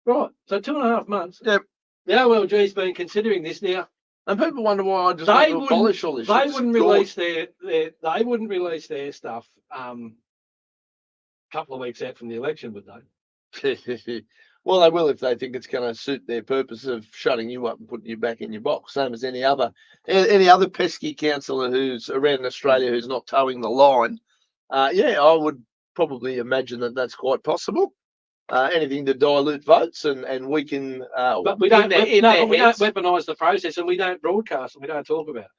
Right. So 2.5 months. Yep. The OLG's been considering this now. And people wonder why I just want to abolish all this. They wouldn't release their stuff couple of weeks out from the election, would they? Well, they will if they think it's going to suit their purpose of shutting you up and putting you back in your box, same as any other pesky councillor who's around Australia who's not towing the line. Yeah, I would probably imagine that that's quite possible. Anything to dilute votes and weaken. But we don't. We don't weaponise the process, and we don't broadcast, and we don't talk about it.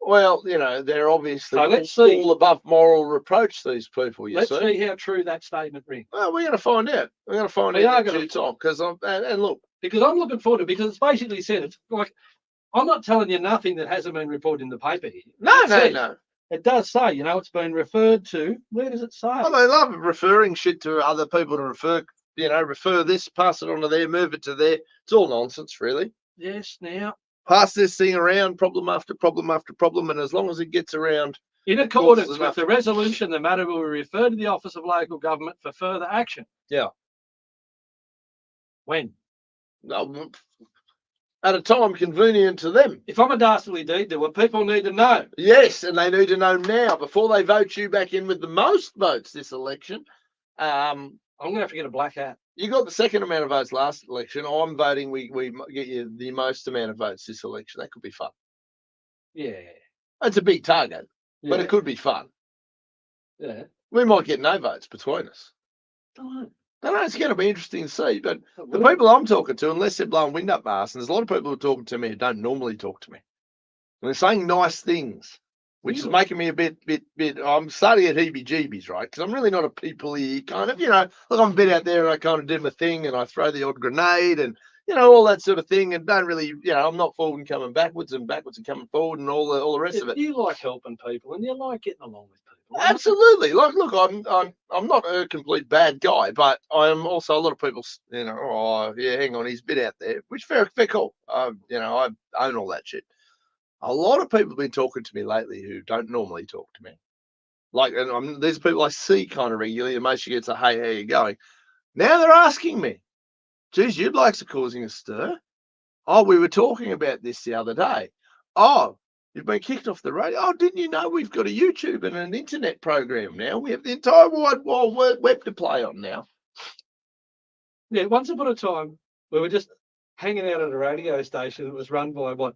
Well, you know, they're obviously So let's see. all above moral reproach, these people, Let's see how true that statement rings. Well, we're going to find out. We're going to find We out are in gonna due time. Because look, Because I'm looking forward to it, because it's basically said, it's like, I'm not telling you nothing that hasn't been reported in the paper here. no. It does say, you know, it's been referred to. Where does it say? Well, they love referring shit to other people to refer this, pass it on to there, move it to there. It's all nonsense, really. Yes, now. Pass this thing around, problem after problem after problem, and as long as it gets around. In accordance with the resolution, the matter will be referred to the Office of Local Government for further action. Yeah. When? At a time convenient to them. If I'm a dastardly deed doer, people need to know. Yes, and they need to know now before they vote you back in with the most votes this election. I'm going to have to get a black hat. You got the second amount of votes last election. I'm voting we get you the most amount of votes this election. That could be fun. Yeah. It's a big target, but Yeah. it could be fun. Yeah. We might get no votes between us. Don't I know it's going to be interesting to see, but know. the people I'm talking to, unless they're blowing wind up my arse, and there's a lot of people who are talking to me who don't normally talk to me. And they're saying nice things, which is making me a bit, I'm starting to get heebie-jeebies, right? Because I'm really not a people-y kind of, look, I'm a bit out there and I kind of do my thing and I throw the odd grenade and, all that sort of thing, and don't really, I'm not forward and coming backwards and coming forward and all the rest of it. You like helping people and you like getting along with people. Absolutely. Like, look, I'm not a complete bad guy, but I'm also a lot of people, oh yeah, hang on, he's a bit out there, which fair cool. I own all that shit. A lot of people have been talking to me lately who don't normally talk to me. Like, and there's people I see kind of regularly, and most you get to, hey, how you going? Now they're asking me, geez, you blokes are causing a stir. Oh, we were talking about this the other day. Oh, you've been kicked off the radio. Oh, didn't you know we've got a YouTube and an internet program now? We have the entire wide web to play on now. Yeah, once upon a time, we were just hanging out at a radio station that was run by what?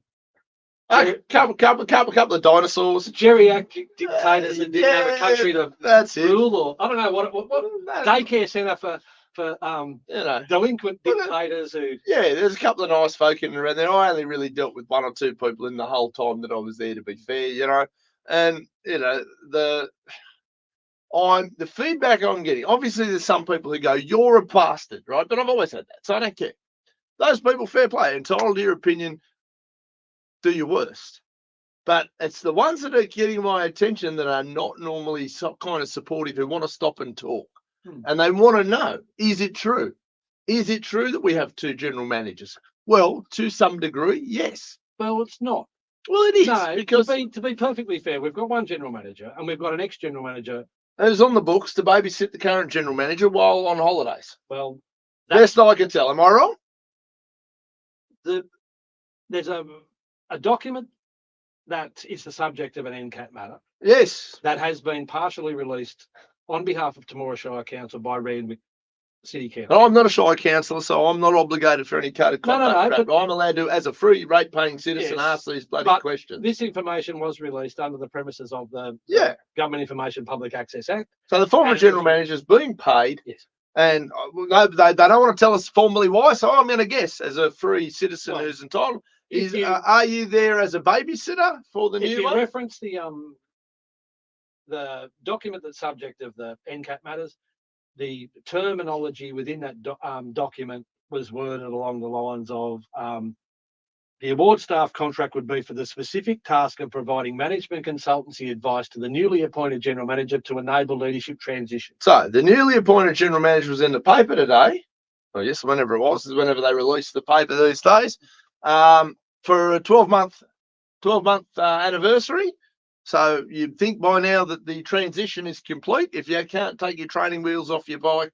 A couple of dinosaurs. Geriatric dictators that didn't have a country to rule, or I don't know what daycare centre for delinquent dictators who. Yeah, there's a couple of nice folk in and around there. I only really dealt with one or two people in the whole time that I was there, to be fair, and the feedback I'm getting. Obviously, there's some people who go, "You're a bastard," right? But I've always said that, so I don't care. Those people, fair play, entitled to your opinion. Do your worst, but it's the ones that are getting my attention that are not normally kind of supportive, who want to stop and talk, and they want to know: is it true? Is it true that we have two general managers? Well, to some degree, yes. Well, it's not. Well, it is, no, because to be perfectly fair, we've got one general manager and we've got an ex-general manager who's on the books to babysit the current general manager while on holidays. Well, best I can tell. Am I wrong? There's a document that is the subject of an NCAT matter. Yes. That has been partially released on behalf of Temora Shire Council by Randwick City Council. I'm not a Shire councillor, so I'm not obligated for any code of conduct. No, but I'm allowed to, as a free rate-paying citizen, ask these bloody questions. This information was released under the premises of the Government Information Public Access Act. So the former general manager's being paid. Yes. And they don't want to tell us formally why, so I'm going to guess, as a free citizen who's entitled. Are you there as a babysitter for the new one? If you reference the document that's subject of the NCAT matters, the terminology within that document was worded along the lines of the award staff contract would be for the specific task of providing management consultancy advice to the newly appointed general manager to enable leadership transition. So the newly appointed general manager was in the paper today. Well, yes, whenever it was, whenever they released the paper these days. For a 12-month anniversary. So you'd think by now that the transition is complete. If you can't take your training wheels off your bike,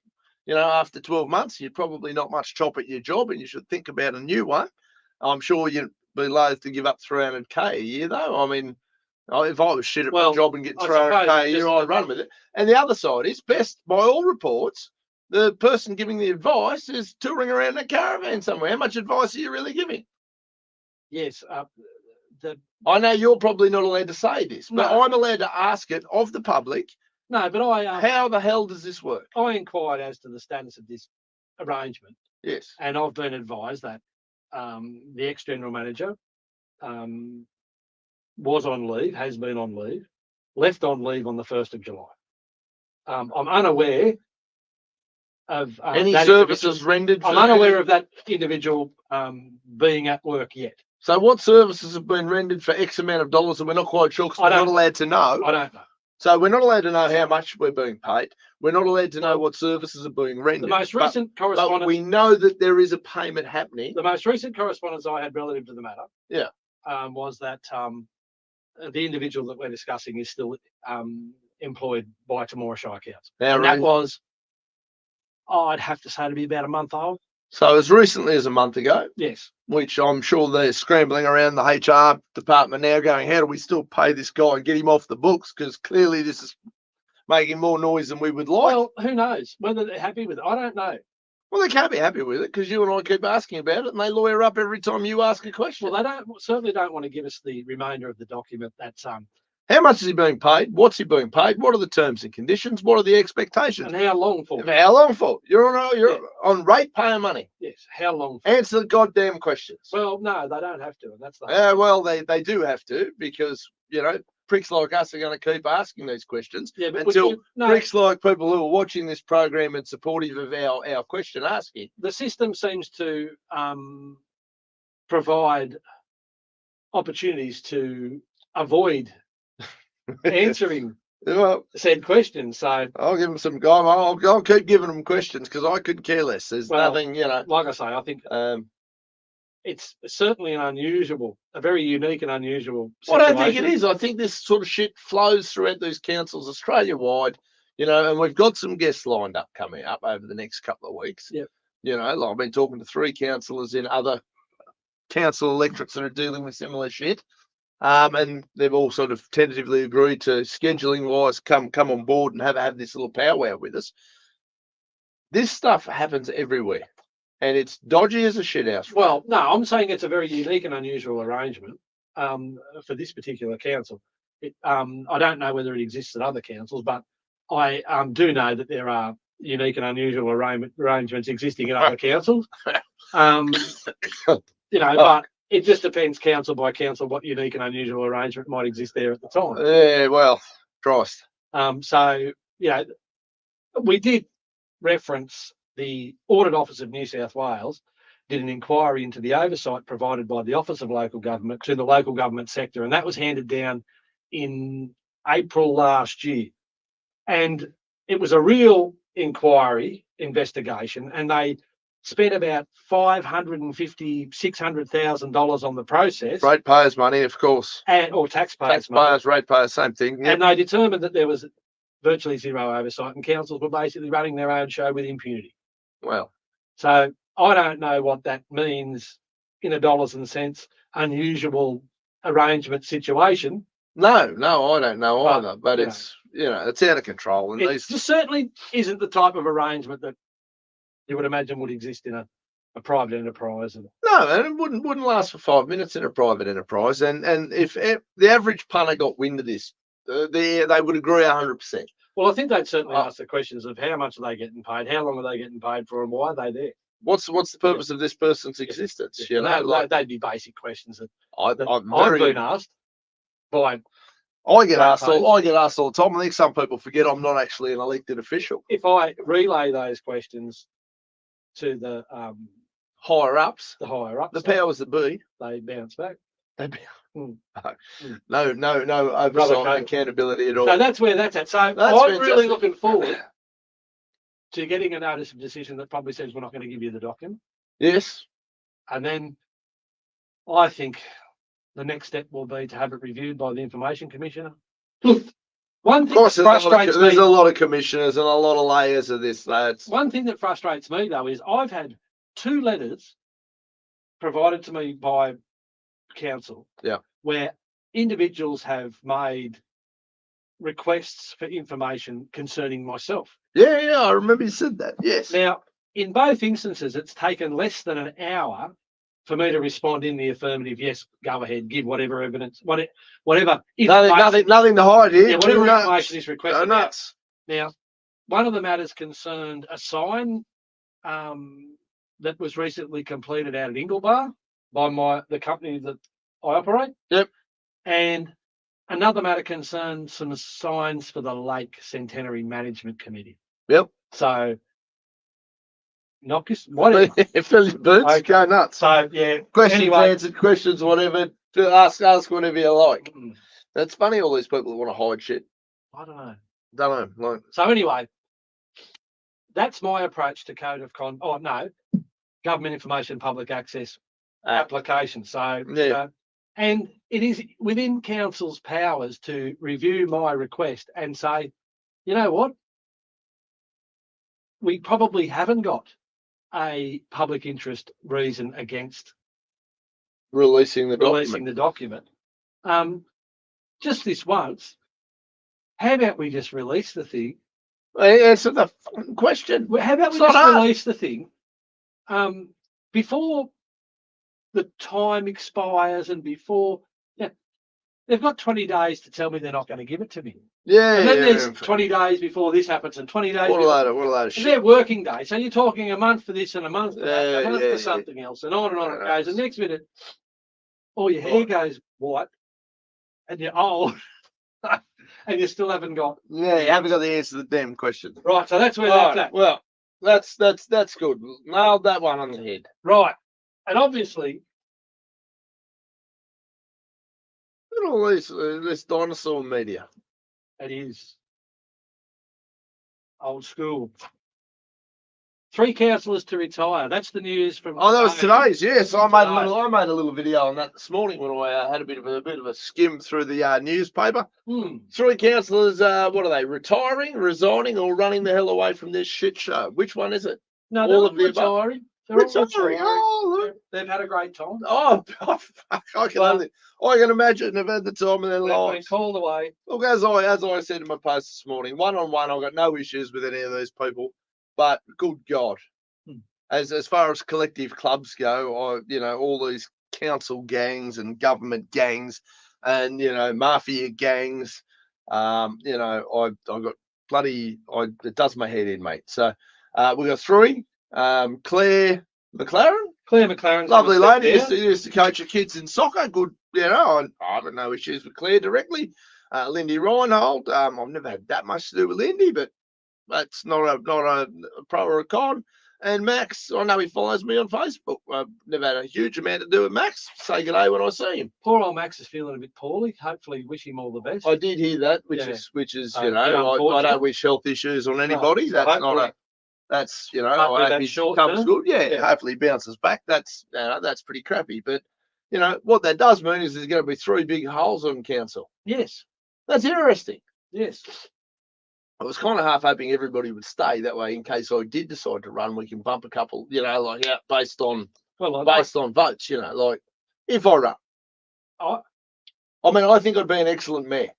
after 12 months, you're probably not much chop at your job, and you should think about a new one. I'm sure you'd be loath to give up 300K a year, though. I mean, If I was shit at Well, my job and get I thrown a suppose K a year, just I'd run with it. And the other side is, best by all reports, the person giving the advice is touring around in a caravan somewhere. How much advice are you really giving? Yes. I know you're probably not allowed to say this, but No. I'm allowed to ask it of the public. No, but How the hell does this work? I inquired as to the status of this arrangement, Yes. and I've been advised that the ex-general manager was on leave, has been on leave, left on leave on the 1st of July. I'm unaware of Any that services rendered? I'm unaware of that individual being at work yet. So what services have been rendered for X amount of dollars and we're not quite sure because we're not allowed to know? I don't know. So we're not allowed to know how much we're being paid. We're not allowed to know what services are being rendered. The most recent correspondence. But we know that there is a payment happening. The most recent correspondence I had relative to the matter. Yeah. Was that the individual that we're discussing is still employed by Temora Shire Council. And that was, I'd have to say, to be about a month old. So as recently as a month ago. Yes. Which I'm sure they're scrambling around the HR department now going, how do we still pay this guy and get him off the books? Because clearly this is making more noise than we would like. Well, who knows? Whether they're happy with it, I don't know. Well, they can't be happy with it because you and I keep asking about it and they lawyer up every time you ask a question. Well, they certainly don't want to give us the remainder of the document that's how much is he being paid? What's he being paid? What are the terms and conditions? What are the expectations? And how long for? How long for? You're on ratepayer money. Yes. How long for? Answer the goddamn questions. Well, no, they don't have to, and that's the. Well, they do have to because pricks like us are going to keep asking these questions until pricks like people who are watching this program and supportive of our question asking. The system seems to provide opportunities to avoid answering said questions. So I'll give them some guy. I'll keep giving them questions because I couldn't care less. There's nothing, Like I say, I think it's certainly a very unique and unusual situation. I don't think it is. I think this sort of shit flows throughout these councils Australia-wide, and we've got some guests lined up coming up over the next couple of weeks. Yep. I've been talking to 3 councillors in other council electorates that are dealing with similar shit. And they've all sort of tentatively agreed to scheduling-wise come on board and have this little powwow with us. This stuff happens everywhere, and it's dodgy as a shithouse. Well, no, I'm saying it's a very unique and unusual arrangement for this particular council. I don't know whether it exists at other councils, but I do know that there are unique and unusual arrangements existing in other councils. But it just depends council by council what unique and unusual arrangement might exist there at the time. Yeah, well, Christ. We did reference the Audit Office of New South Wales did an inquiry into the oversight provided by the Office of Local Government to the local government sector, and that was handed down in April last year. And it was a real investigation, and they spent about $550,000, $600,000 on the process. Ratepayers' money, of course. Or taxpayers' money. Taxpayers, ratepayers, same thing. Yep. And they determined that there was virtually zero oversight, and councils were basically running their own show with impunity. Well. So I don't know what that means in a dollars and cents unusual arrangement situation. No, I don't know either. But it's it's out of control. And it just certainly isn't the type of arrangement that you would imagine would exist in a private enterprise. No, and it wouldn't last for 5 minutes in a private enterprise. And if the average punter got wind of this, they would agree 100%. Well, I think they'd certainly ask the questions of how much are they getting paid, how long are they getting paid for, and why are they there? What's the purpose of this person's existence? They'd be basic questions that I've been asked by. I get asked all the time. I think some people forget I'm not actually an elected official. If I relay those questions to the higher ups, the powers that be, they bounce back. No oversight and accountability at all. So that's where that's at. So I'm really looking forward to getting a notice of decision that probably says we're not going to give you the document. Yes. And then I think the next step will be to have it reviewed by the Information Commissioner. Look, one thing that frustrates me... There's a lot of commissioners and a lot of layers of this. One thing that frustrates me, though, is I've had 2 letters provided to me by council where individuals have made requests for information concerning myself. Yeah, I remember you said that. Yes. Now, in both instances, it's taken less than an hour for me to respond in the affirmative. Yes, go ahead, give whatever evidence, whatever. Nothing to hide here. Yeah, whatever Go information is requested. nuts. Now, one of the matters concerned a sign that was recently completed out at Inglebar by the company that I operate. Yep. And another matter concerned some signs for the Lake Centenary Management Committee. Yep. So, knock us, whatever. Fill your boots. Okay. Go nuts. So, yeah. Questions anyway. answered, questions, whatever. Ask whatever you like. Mm, That's funny, all these people that want to hide shit. I don't know. Don't know. Like, So anyway, that's my approach to code of conduct. Oh, no, government information public access application. So, Yeah. and it is within council's powers to review my request and say, you know what? We probably haven't got a public interest reason against releasing the document. Just this once, how about we just release the thing? Answer the fucking question. How about we It's not just hard. release the thing before the time expires and before they've got 20 days to tell me they're not going to give it to me. Yeah. And then there's 20 days before this happens and 20 days. What a load of and shit. they're working days. So you're talking a month for this and a month for that, a month Yeah, for something else, and on it goes. And next minute, all your hair goes white and you're old and you still haven't got. Yeah, you haven't got the answer to the damn question. Right, so that's where that's at. Well, that's good. Nailed that one on the head. Right. And obviously, Look at all this dinosaur media. it is old school. 3 councillors to retire. That's the news from. Oh, that was today's. Yes, I made Today. a little video on that this morning when I had a bit of a skim through the newspaper. 3 councillors. What are they? Retiring, resigning, or running the hell away from this shit show? Which one is it? No, all of the above. retiring. They're all Retiring. retiring. Oh, look. They've had a great time. Oh, I can imagine they've had the time of their They've been lives. called away. Look, as I said in my post this morning, one-on-one, I've got no issues with any of these people. But good God, as far as collective clubs go, all these council gangs and government gangs, and mafia gangs, I've got it does my head in, mate. So we got 3. Claire McLaren, lovely lady, used to coach her kids in soccer. Good, I have no issues with Claire directly. Lindy Reinhold, I've never had that much to do with Lindy, but that's not a pro or a con. And Max, I know he follows me on Facebook. I've never had a huge amount to do with Max. Say good day when I see him. Poor old Max is feeling a bit poorly. Hopefully, wish him all the best. I did hear that, which is I don't wish health issues on anybody. No, that's not a. That's I hope he comes good. Yeah, hopefully he bounces back. That's pretty crappy. But what that does mean is there's going to be 3 big holes on council. Yes, that's interesting. Yes. I was kind of half hoping everybody would stay that way in case I did decide to run. We can bump a couple, based on votes. Like if I run, I think I'd be an excellent mayor.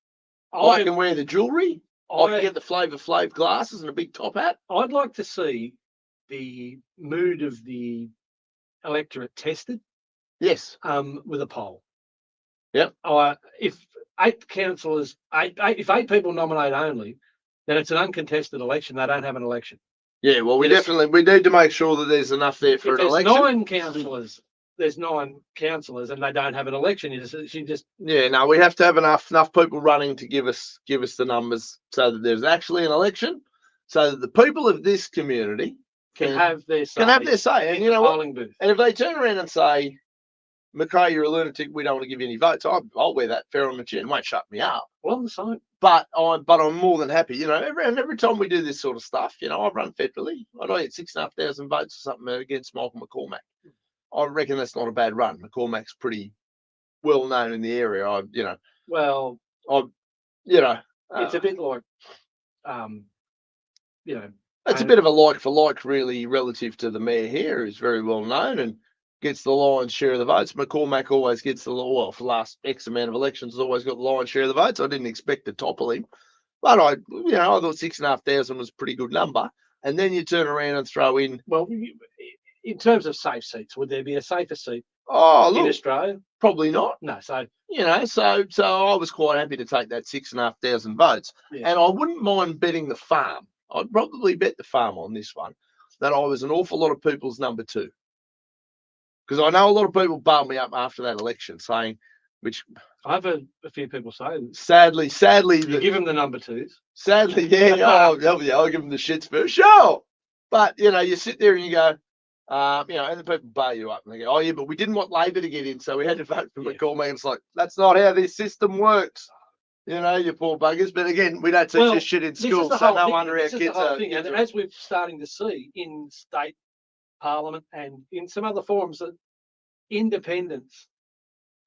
I can wear the jewellery. I can get the Flavor Flav glasses and a big top hat. I'd like to see the mood of the electorate tested. Yes. With a poll. Yep. If 8 councillors, if 8 people nominate only, then it's an uncontested election. They don't have an election. Yeah, well, we need to make sure that there's enough there for an election. 9 councillors. There's 9 councillors, and they don't have an election. We have to have enough people running to give us the numbers so that there's actually an election, so that the people of this community can have their say. And you know what? And if they turn around and say, McRae, you're a lunatic, we don't want to give you any votes, I'll wear that fair on the chin. It won't shut me up. Well, I'm the same. But I'm more than happy. Every time we do this sort of stuff, I've run federally. I get 6,500 votes or something against Michael McCormack. I reckon that's not a bad run. McCormack's pretty well known in the area. It's a bit like, it's a bit of a like for like, really, relative to the mayor here, who's very well known. And gets the lion's share of the votes. McCormack always gets the, well, for the last X amount of elections, has always got the lion's share of the votes. I didn't expect to topple him, but I thought 6,500 was a pretty good number. And then you turn around and throw in. Well, in terms of safe seats, would there be a safer seat Oh, in look, Australia? probably not. No. So So I was quite happy to take that 6,500 votes, yeah. and I wouldn't mind betting the farm. I'd probably bet the farm on this one that I was an awful lot of people's number 2, because I know a lot of people barred me up after that election, saying, which I've heard a few people say, sadly, you give them the number 2s. sadly, yeah, I'll give them the shits for sure. But you sit there and you go, and the people bar you up and they go, oh yeah, but we didn't want Labor to get in, so we had to vote for McCormack. It's like, that's not how this system works. You poor buggers. But again, we don't teach this shit in school, so no wonder our kids are. And as we're starting to see in state parliament and in some other forums, that independence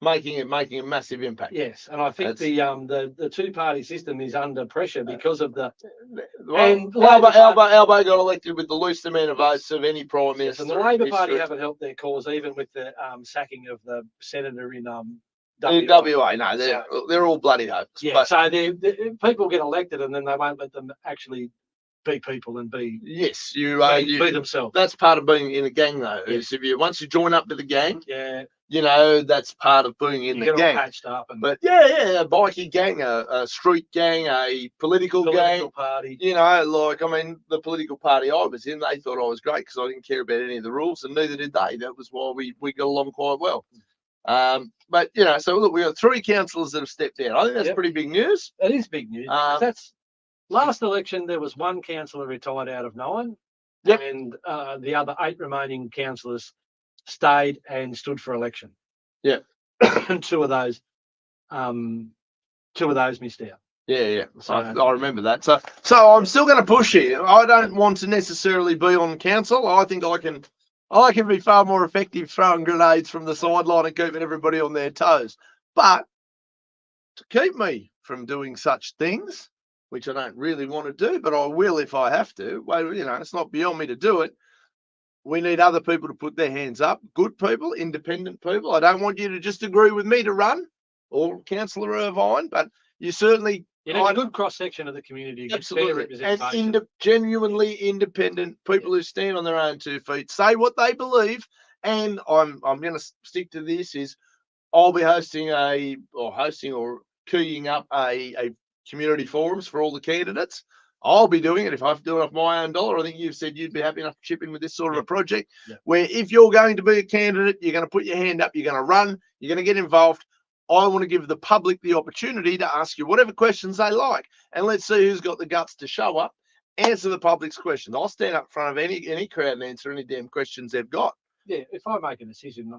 making a massive impact. Yes, and I think the two-party system is under pressure because of the. And Albo got elected with the least amount of votes of any prime minister. And the Labor Party haven't helped their cause, even with the sacking of the senator in WA. No, they're all bloody hopes. Yeah, so people get elected and then they won't let them actually be people and be. Yes, be themselves. That's part of being in a gang, though. Yes. If once you join up to the gang, yeah, that's part of being in the get gang. All patched up but a bikie gang, a street gang, a political gang party. The political party I was in, they thought I was great because I didn't care about any of the rules, and neither did they. That was why we got along quite well. So look, we got 3 councillors that have stepped down. I think that's pretty big news. It is big news. That's last election. There was 1 councillor retired out of 9. Yep. And the other 8 remaining councillors stayed and stood for election. Yeah. And 2 of those missed out. Yeah. So I remember that. So I'm still going to push here. I don't want to necessarily be on council. I think I can be far more effective throwing grenades from the sideline and keeping everybody on their toes. But to keep me from doing such things, which I don't really want to do, but I will if I have to. Well, it's not beyond me to do it. We need other people to put their hands up. Good people, independent people. I don't want you to just agree with me to run, or Councillor Irvine, but you certainly. A good cross-section of the community. Absolutely. And genuinely independent people who stand on their own 2 feet, say what they believe. And I'm going to stick to this, is I'll be hosting or keying up a community forums for all the candidates. I'll be doing it if I have to do it off my own dollar. I think you've said you'd be happy enough to chip in with this sort of a project where if you're going to be a candidate, you're going to put your hand up, you're going to run, you're going to get involved. I want to give the public the opportunity to ask you whatever questions they like, and let's see who's got the guts to show up, answer the public's questions. I'll stand up in front of any crowd and answer any damn questions they've got. Yeah, if I make a decision,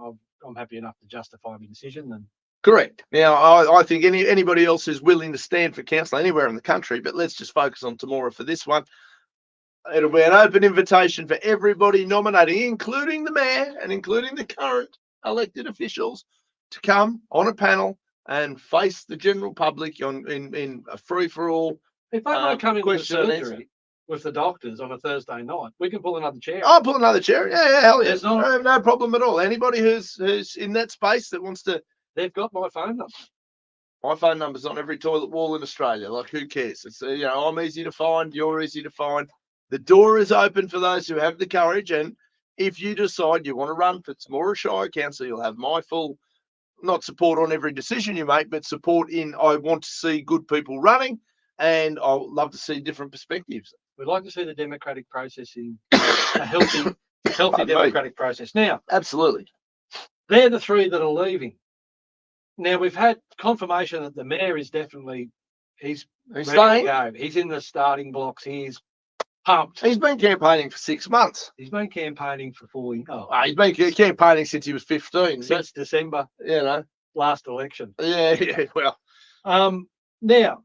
I'm happy enough to justify my decision. Then correct. Now, I think anybody else who's willing to stand for council anywhere in the country, but let's just focus on Temora for this one. It'll be an open invitation for everybody nominating, including the mayor and including the current elected officials, to come on a panel and face the general public in a free-for-all. If they want to come into the surgery with the doctors on a Thursday night, we can pull another chair. I'll pull another chair. Yeah, hell yeah. No problem at all. Anybody who's in that space that wants to. They've got my phone number. My phone number's on every toilet wall in Australia. Like, who cares? It's I'm easy to find. You're easy to find. The door is open for those who have the courage. And if you decide you want to run for Temora Shire Council, you'll have my full. Not support on every decision you make, but support in I want to see good people running, and I'll love to see different perspectives. We'd like to see the democratic process in a healthy democratic process. Now, absolutely, they're the 3 that are leaving. Now, we've had confirmation that the mayor is definitely he's staying. He's in the starting blocks. He's pumped. He's been campaigning for 6 months. He's been campaigning for 4 years. He's been campaigning since he was 15. Since December, last election. Yeah, well. Now,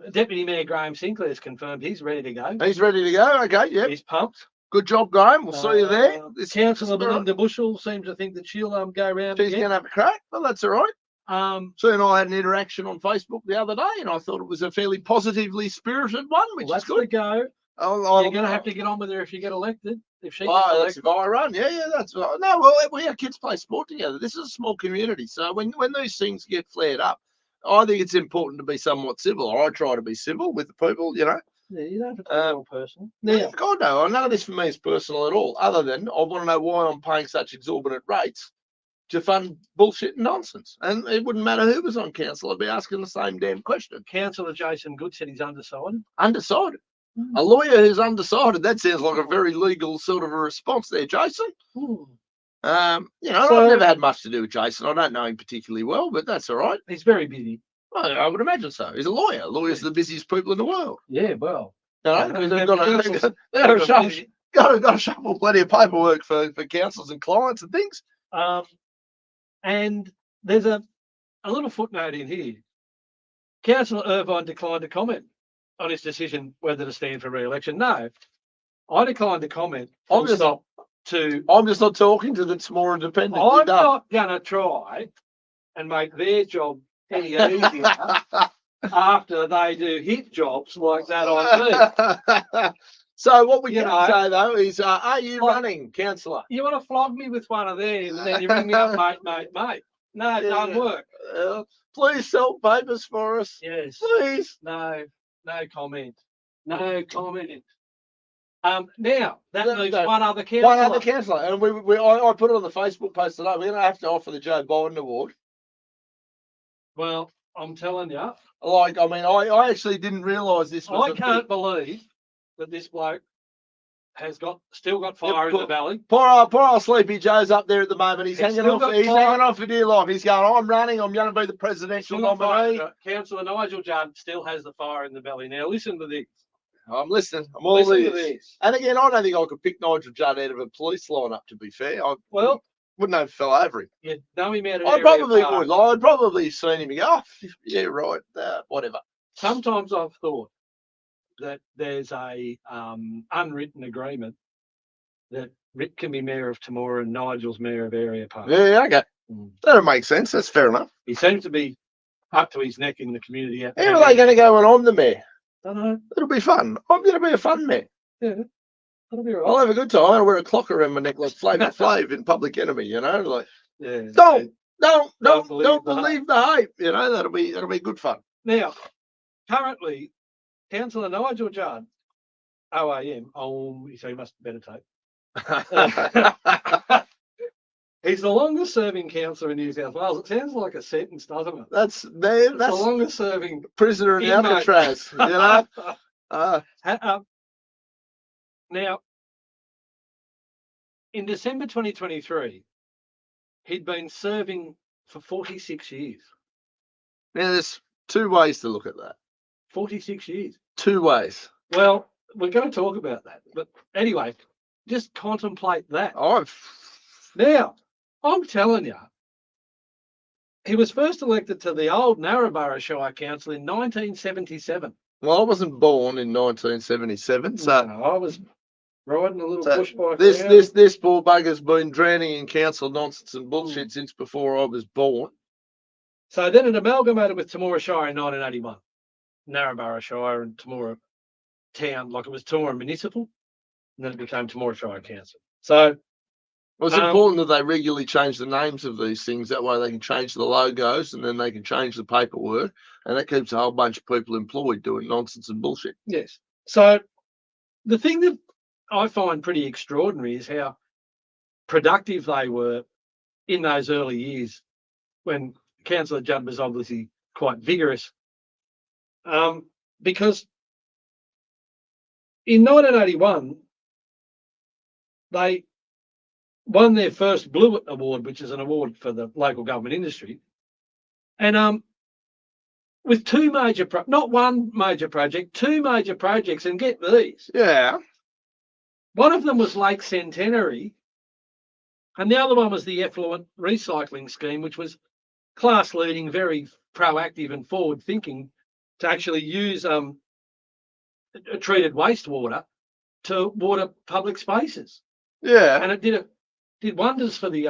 Deputy Mayor Graham Sinclair has confirmed he's ready to go. He's ready to go. Okay, yeah. He's pumped. Good job, Graham. We'll see you there. Councillor Belinda Bushell seems to think that she'll go around. She's going to have a crack. Well, that's all right. Sue and I had an interaction on Facebook the other day, and I thought it was a fairly positively spirited one, which is good. Go. You're going to have to get on with her if you get elected. If she gets Oh, that's elected. if I run. Yeah, that's right. No, well, we our kids play sport together. This is a small community, so when these things get flared up, I think it's important to be somewhat civil. I try to be civil with the people, you know. Yeah, you don't have to be a real person. Yeah, God no, none of this for me is personal at all. Other than I want to know why I'm paying such exorbitant rates to fund bullshit and nonsense. And it wouldn't matter who was on council. I'd be asking the same damn question. Councillor Jason Good said he's undecided. Undecided. A lawyer who's undecided. That sounds like a very legal sort of a response there, Jason. You know, So- I've never had much to do with Jason. I don't know him particularly well, but that's all right. He's very busy. I would imagine so. He's a lawyer. Lawyers are the busiest people in the world. Yeah, well. You know, Yeah, because they've they've got councils- to shuffle, got to shuffle plenty of paperwork for councils and clients and things. And there's a little footnote in here. Councillor Irvine declined to comment on his decision whether to stand for re-election. No, I declined to comment. I'm just not talking to the more independent. I'm not going to try and make their job any easier after they do hit jobs like that on me. So what we You can know, say though is, are you like- running, councillor? You want to flog me with one of them and then you ring me up, mate. No, it don't Yeah. work. Please sell papers for us, Yes. please. No comment. No comment. Now that No, leaves no. one other councillor. One other councillor, and I put it on the Facebook post today. We're going to have to offer the Joe Biden Award. Well, I'm telling you, Like, I mean, I actually didn't realise this was. I can't believe that this bloke has still got fire in poor- the belly. Poor old Sleepy Joe's up there at the moment. He's He's hanging still off. got He's fire. hanging off for dear life. He's going, I'm running. I'm going to be the presidential Still got fire. nominee. Councillor Nigel Judd still has the fire in the belly. Now listen to this. I'm listening. I'm all Listen to ears. this. And again, I don't think I could pick Nigel Judd out of a police lineup. To be fair, I Well, wouldn't have fell over him. you know him out of I probably would. I'd probably seen him and go, oh, yeah, right, whatever. Sometimes I've thought that there's a unwritten agreement that Rick can be mayor of Temora and Nigel's mayor of Area Park. Yeah, okay. That'll make sense. That's fair enough. He seems to be up to his neck in the community. How are they going to go when I'm the mayor? Don't know. It'll be fun. I'm going to be a fun mayor. Yeah, that'll be all I'll right. have a good time. I'll wear a clock around my neck like Flavor Flav in Public Enemy, you know, like Yeah. don't Don't believe believe the hype, you know, that'll be good fun. Now, currently, Councillor Nigel Judd, OAM, so he must meditate. He's the longest serving councillor in New South Wales. It sounds like a sentence, doesn't it? That's It's the that's longest serving. prisoner in inmate. Alcatraz, you know. Now, in December 2023, he'd been serving for 46 years. Now there's two ways to look at that. 46 years. Two ways. Well, we're going to talk about that. But anyway, just contemplate that. Now, I'm telling you, he was first elected to the old Narrabri Shire Council in 1977. Well, I wasn't born in 1977, so No, I was riding a little So push bike. this around. this poor bugger's been drowning in council nonsense and bullshit since before I was born. So then it amalgamated with Temora Shire in 1981. Narrabri Shire and Temora Town, like it was Temora Municipal, and then it became Temora Shire Council. So Well, it's important that they regularly change the names of these things. That way they can change the logos and then they can change the paperwork. And that keeps a whole bunch of people employed doing nonsense and bullshit. yes. So the thing that I find pretty extraordinary is how productive they were in those early years when Councillor Judd was obviously quite vigorous. Because in 1981, they won their first Blue Award, which is an award for the local government industry. And with two major, not one major project, two major projects, and get these. Yeah. One of them was Lake Centenary, and the other one was the effluent recycling scheme, which was class leading, very proactive and forward thinking to actually use treated wastewater to water public spaces. Yeah. And it did wonders for the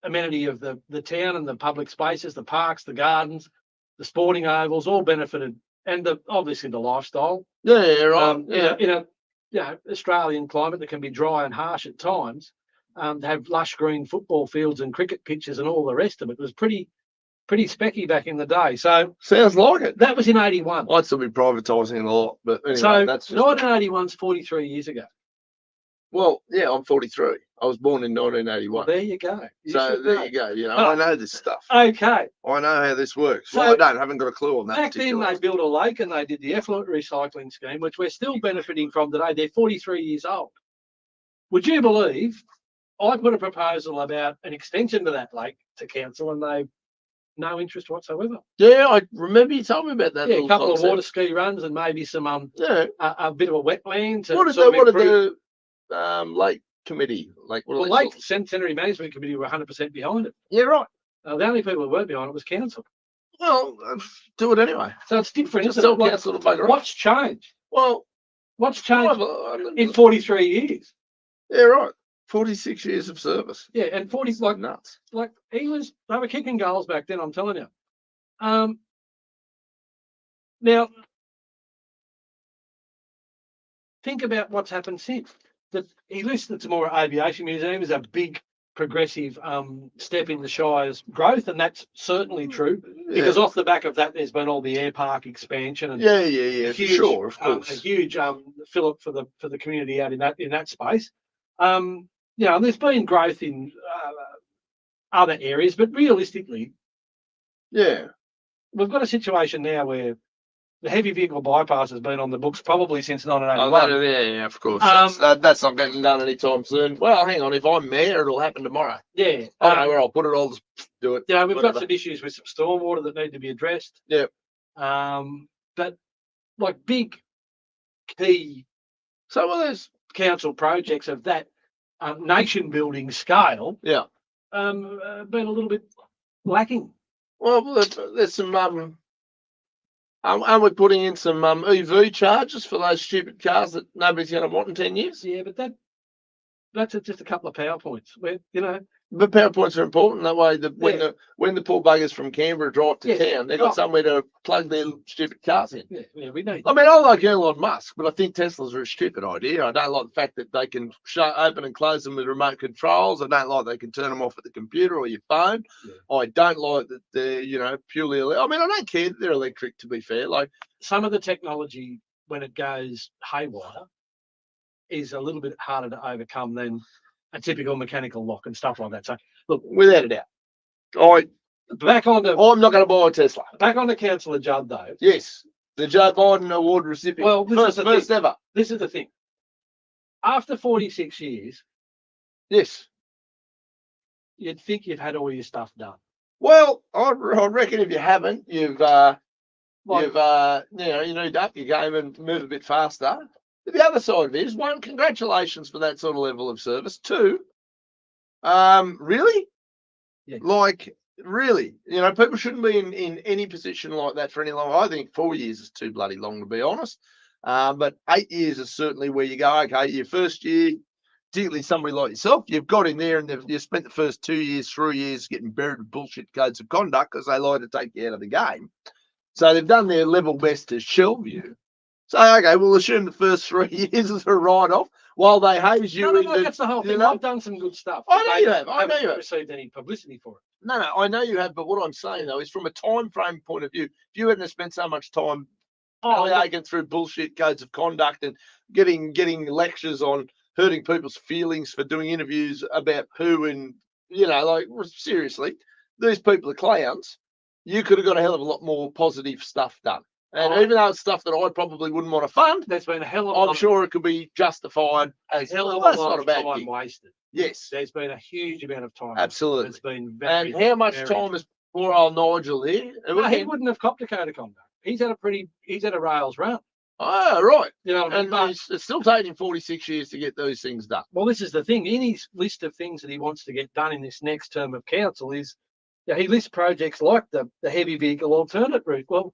amenity of the town and the public spaces, the parks, the gardens, the sporting ovals, all benefited, and obviously the lifestyle. Yeah, right. In Australian climate that can be dry and harsh at times, to have lush green football fields and cricket pitches and all the rest of it was pretty specky back in the day. So Sounds like it. that was in 81. I'd still be privatising it a lot, but anyway, So that's just 1981's 43 years ago. well, yeah, I'm 43. I was born in 1981. Well, there you go. So there you go. I know this stuff. Okay. I know how this works. So Well, I haven't got a clue on that. Back then, they built a lake and they did the effluent recycling scheme, which we're still benefiting from today. They're 43 years old. Would you believe I put a proposal about an extension to that lake to council and they've no interest whatsoever? Yeah, I remember you told me about that. Yeah, a little couple concept. of water ski runs and maybe some a bit of a wetland. To What is sort that? of What are improve- the lake committee? Like, what The are they Lake called? Centenary Management Committee were 100% behind it. Yeah, right. The only people who weren't behind it was council. Well, do it anyway. So it's different, Just isn't tell it? Like, council to bugger off. what's changed? Well, What's changed in in 43 years? yeah, right. 46 years of service. Yeah, and 40 like Nuts. they were kicking goals back then, I'm telling you. Now think about what's happened since. That he listed the Temora Aviation Museum as a big progressive step in the Shire's growth, and that's certainly true. Because off the back of that, there's been all the air park expansion and Yeah, a for huge, sure, of a course. huge fillip for the community out in that space. There's been growth in other areas, but realistically, Yeah. we've got a situation now where the heavy vehicle bypass has been on the books probably since Oh, 1981. yeah, of course. Um, That's not getting done anytime soon. Well, hang on. If I'm mayor, it'll happen tomorrow. Yeah, I don't know where I'll put it. I'll just do it. we've whatever. got some issues with some stormwater that need to be addressed. Yep. But like big key Some of those. council projects of that nation building scale, Yeah. been a little bit lacking. Well, there's some. Aren't we putting in some EV charges for those stupid cars that nobody's going to want in 10 years? Yeah, but that's just a couple of PowerPoints. Where But PowerPoints are important. That way, when the poor buggers from Canberra drive to Yeah. town, they've got somewhere to plug their stupid cars in. yeah, we need. I mean, I like Elon Musk, but I think Teslas are a stupid idea. I don't like the fact that they can open and close them with remote controls. I don't like they can turn them off at the computer or your phone. Yeah. I don't like that they're, purely. I mean, I don't care that they're electric. To be fair, like Some of the technology when it goes haywire is a little bit harder to overcome than a typical mechanical lock and stuff like that. So look, without a doubt, I'm back on not going to buy a Tesla. Councillor Judd though. Yes, the Joe Biden Award recipient. Well, this is the first thing. ever. This is the thing. After 46 years, Yes. you'd think you've had all your stuff done. Well, I reckon if you haven't, you need to up your game and move a bit faster. The other side of it is, one, congratulations for that sort of level of service. Two, really? Yeah. Like, really? People shouldn't be in any position like that for any longer. I think 4 years is too bloody long, to be honest. But 8 years is certainly where you go, okay, your first year, particularly somebody like yourself, you've got in there and you spent the first 2 years, 3 years getting buried with bullshit codes of conduct because they like to take you out of the game. So they've done their level best to shelve you. So, okay, we'll assume the first 3 years is a write-off while they haze you. No, that's the whole thing. I've done some good stuff. I know you have. I know you haven't have. received any publicity for it. No, I know you have, but what I'm saying, though, is from a time frame point of view, if you hadn't spent so much time going through bullshit codes of conduct and getting lectures on hurting people's feelings for doing interviews about who and, seriously, these people are clowns. You could have got a hell of a lot more positive stuff done. And even though it's stuff that I probably wouldn't want to fund, There's been a hell of a I'm sure it could be justified as hell of a that's lot not a of bad time thing. wasted. Yes, There's been a huge amount of time. absolutely. It's been very, And how much very- time is poor old Nigel here? No, he wouldn't have copped a code of conduct. He's had a rails run. Oh, right. You know what I mean? And But, it's still taking 46 years to get those things done. well, this is the thing. In his list of things that he wants to get done in this next term of council is, he lists projects like the heavy vehicle alternate route. Well,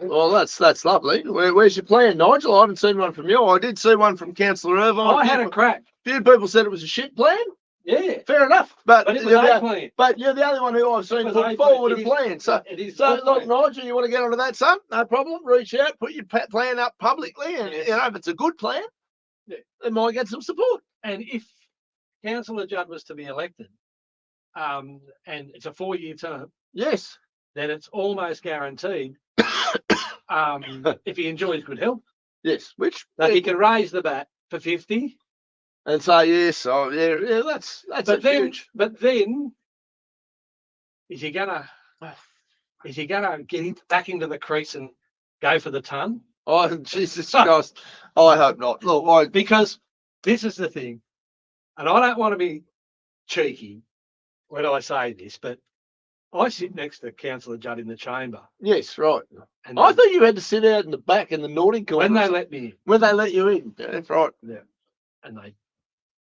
Well, that's lovely. Where's your plan, Nigel? I haven't seen one from you. I did see one from Councillor Irvine. I had a crack. A few people said it was a shit plan. Yeah. Fair enough. But But it was you're a the, plan. but you're the only one who I've seen was put a forward plan. a plan. So, It is so a look, plan. Nigel, you want to get onto that, son? No problem. Reach out, put your plan up publicly, and Yes. you know if it's a good plan, Yeah. it might get some support. And if Councillor Judd was to be elected, and it's a 4-year term, Yes. then it's almost guaranteed, if he enjoys good health, Yes. Which that he can raise the bat for 50. and say yes. Oh, yeah. That's But then, huge. is he gonna get back into the crease and go for the ton? Oh, Jesus Christ! I hope not. Look, Because this is the thing, and I don't want to be cheeky when I say this, but I sit next to Councillor Judd in the chamber, yes, right. and I thought you had to sit out in the back in the naughty corner. when they let me in, when they let you in, yeah, that's right. and they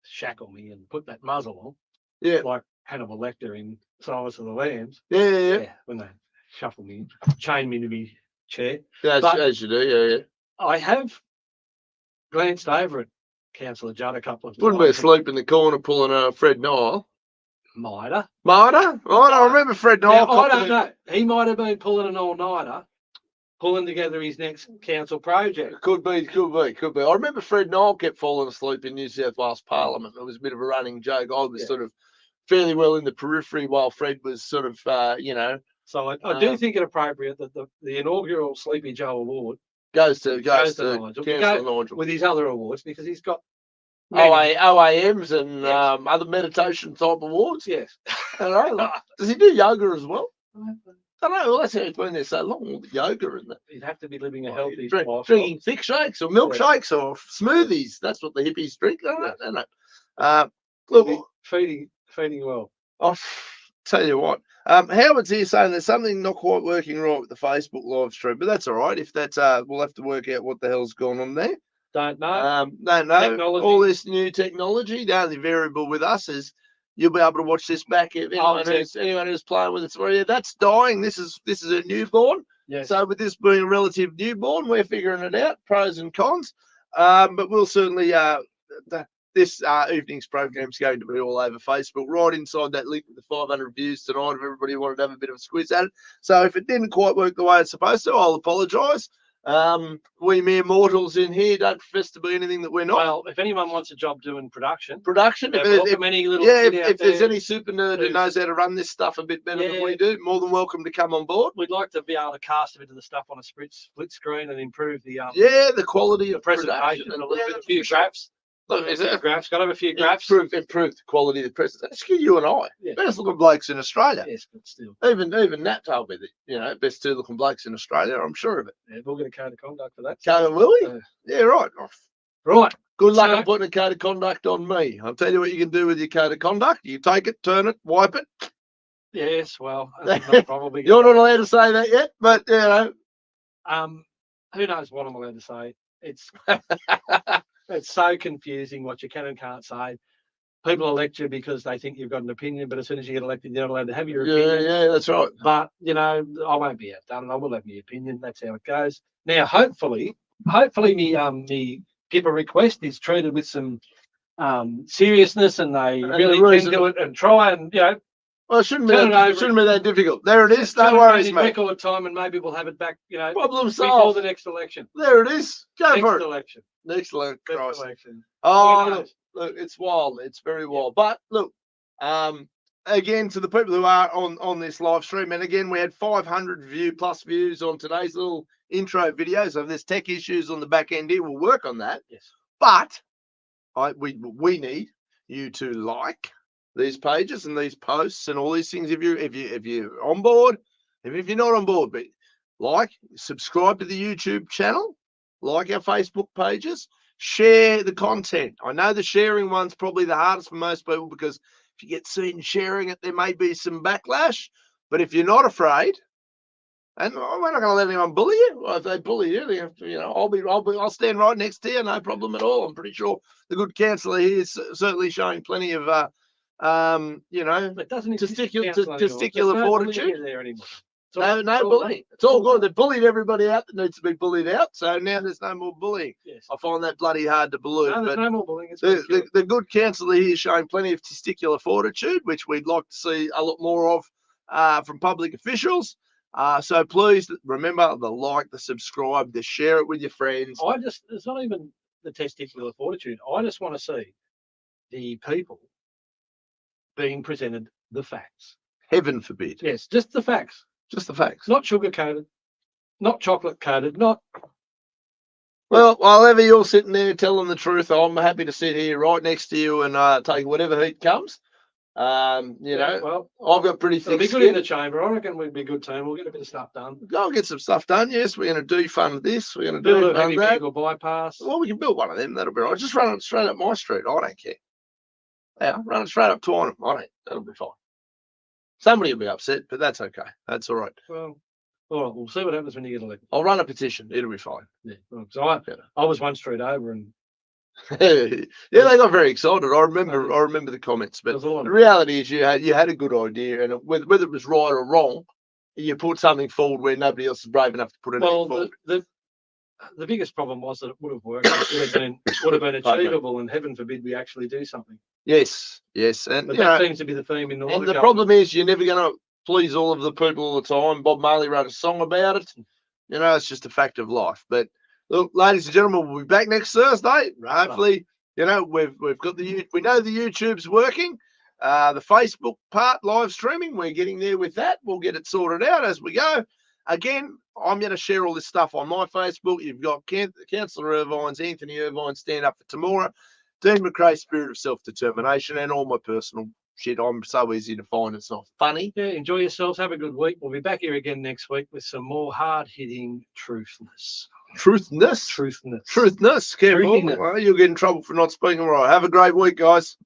shackle me and put that muzzle on, Yeah, like Hannibal Lecter in Silence of the Lambs. yeah. When they shuffle me, chain me to my chair. As, But- as you do, yeah. I have glanced over at Councillor Judd a couple of Wouldn't be times. asleep in the corner pulling a Fred Nile. Mitre. Marta? I remember Fred Nile. Now, I don't know. He might have been pulling an all-nighter, pulling together his next council project. Could be. I remember Fred Nile kept falling asleep in New South Wales Parliament. It was a bit of a running joke. I was sort of fairly well in the periphery while Fred was sort of, So I do think it appropriate that the inaugural Sleepy Joe Award goes to Nigel. Councillor Nigel. With his other awards, because he's got OAMs and Yes. other meditation type awards. yes. I don't know. Does he do yoga as well? I don't know. Well, that's how he's been there so long. All the yoga and that. He'd have to be living a healthy lifestyle. Drinking thick shakes or milkshakes or smoothies. That's what the hippies drink. I don't know. Look, Feeding well. I'll tell you what. Howard's here saying there's something not quite working right with the Facebook live stream, but that's all right. If that's, we'll have to work out what the hell's going on there. Don't know. Don't know. Technology. All this new technology. The only variable with us is you'll be able to watch this back if anyone who's playing with it. So yeah, that's dying. This is a newborn. Yes. So with this being a relative newborn, we're figuring it out, pros and cons. But we'll certainly this evening's program is going to be all over Facebook, right inside that link with the 500 views tonight. If everybody wanted to have a bit of a squeeze at it, so if it didn't quite work the way it's supposed to, I'll apologise. We mere mortals in here don't profess to be anything that we're not. Well, if anyone wants a job doing production, If many little if there's any super nerd who knows how to run this stuff a bit better than we do, more than welcome to come on board. we'd like to be able to cast a bit of the stuff on a split screen and improve the The quality of presentation production. and a little bit, a few graphs. Look, is it Graphs. Got to have a few graphs. improve the quality of the presentation? Excuse you and I, Yeah. best looking blokes in Australia. Yes, but still, Even Nat told me that best 2 looking blokes in Australia. I'm sure of it. yeah, we'll get a code of conduct for that. Can't will we? Uh, Yeah, right. Right. Good luck So- on putting a code of conduct on me. I'll tell you what you can do with your code of conduct. You take it, turn it, wipe it. Yes. Well, that's not probably. You're not allowed to say that yet, but Who knows what I'm allowed to say? It's it's so confusing what you can and can't say. People elect you because they think you've got an opinion, but as soon as you get elected, you're not allowed to have your opinion. yeah, that's right. But I won't be outdone. I will have my opinion. That's how it goes. Now, hopefully, me give a request is treated with some seriousness, and they And really the reason- can do it and try and Well, it shouldn't Turn it over. be that difficult. There it is. turn No it worries, in mate. record time, and maybe we'll have it back. Problem Before solved. the next election. There it is. Go Next for it. election. Next election. Next Christ. election. Oh, Who look, knows? look, it's wild. It's very wild. But look, again, to the people who are on this live stream, and again, we had 500 plus views on today's little intro video. So if there's tech issues on the back end here, we'll work on that. Yes. But we need you to like these pages and these posts and all these things. If you're on board, even if you're not on board, but subscribe to the YouTube channel, like our Facebook pages, share the content. I know the sharing one's probably the hardest for most people, because if you get seen sharing it, there may be some backlash. But if you're not afraid, and we're not going to let anyone bully you. Well, if they bully you, I'll stand right next to you, no problem at all. I'm pretty sure the good councillor here is certainly showing plenty of But doesn't exist testicular council anymore. fortitude. There's no bullying there anymore. No bullying. It's all good. They've bullied everybody out that needs to be bullied out. So now there's no more bullying. Yes. I find that bloody hard to believe. No, there's but no more bullying. It's the good councillor here is showing plenty of testicular fortitude, which we'd like to see a lot more of from public officials. So please remember the like, the subscribe, the share it with your friends. It's not even the testicular fortitude. I just want to see the people being presented the facts. Heaven forbid. Yes, just the facts. Just the facts. Not sugar coated, not chocolate coated, not. Well, while ever you're sitting there telling the truth, I'm happy to sit here right next to you and take whatever heat comes. Well, I've got pretty it'll thick be good skin. in the chamber. I reckon we'd be a good team. We'll get a bit of stuff done. Go and get some stuff done. Yes, we're going to defund this. We're going to Build a defund heavy that. vehicle bypass. Well, we can build one of them. That'll be right. Just run it straight up my street. I don't care. Yeah, run it straight up to Arnhem. That'll be fine. Somebody will be upset, but that's okay. That's all right. Well, all right. We'll see what happens when you get elected. I'll run a petition. It'll be fine. Yeah. So I was one street over, and Yeah, they got very excited. I remember the comments. But the reality is, you had a good idea, and whether it was right or wrong, you put something forward where nobody else is brave enough to put it forward. The biggest problem was that it would have worked. It would have been achievable, and heaven forbid we actually do something. Yes, and But that seems to be the theme in all. And the problem is, you're never going to please all of the people all the time. Bob Marley wrote a song about it. It's just a fact of life. But look, ladies and gentlemen, we'll be back next Thursday. Hopefully, we've got we know the YouTube's working. The Facebook part, live streaming, we're getting there with that. We'll get it sorted out as we go. Again, I'm going to share all this stuff on my Facebook. You've got Councillor Irvine's, Anthony Irvine, Stand Up for Tomorrow, Dean McRae's Spirit of Self-Determination, and all my personal shit. I'm so easy to find. It's not funny. Yeah, enjoy yourselves. Have a good week. We'll be back here again next week with some more hard-hitting truthness. Truthness? Truthness. Truthness. Careful. Well, you'll get in trouble for not speaking right. Have a great week, guys.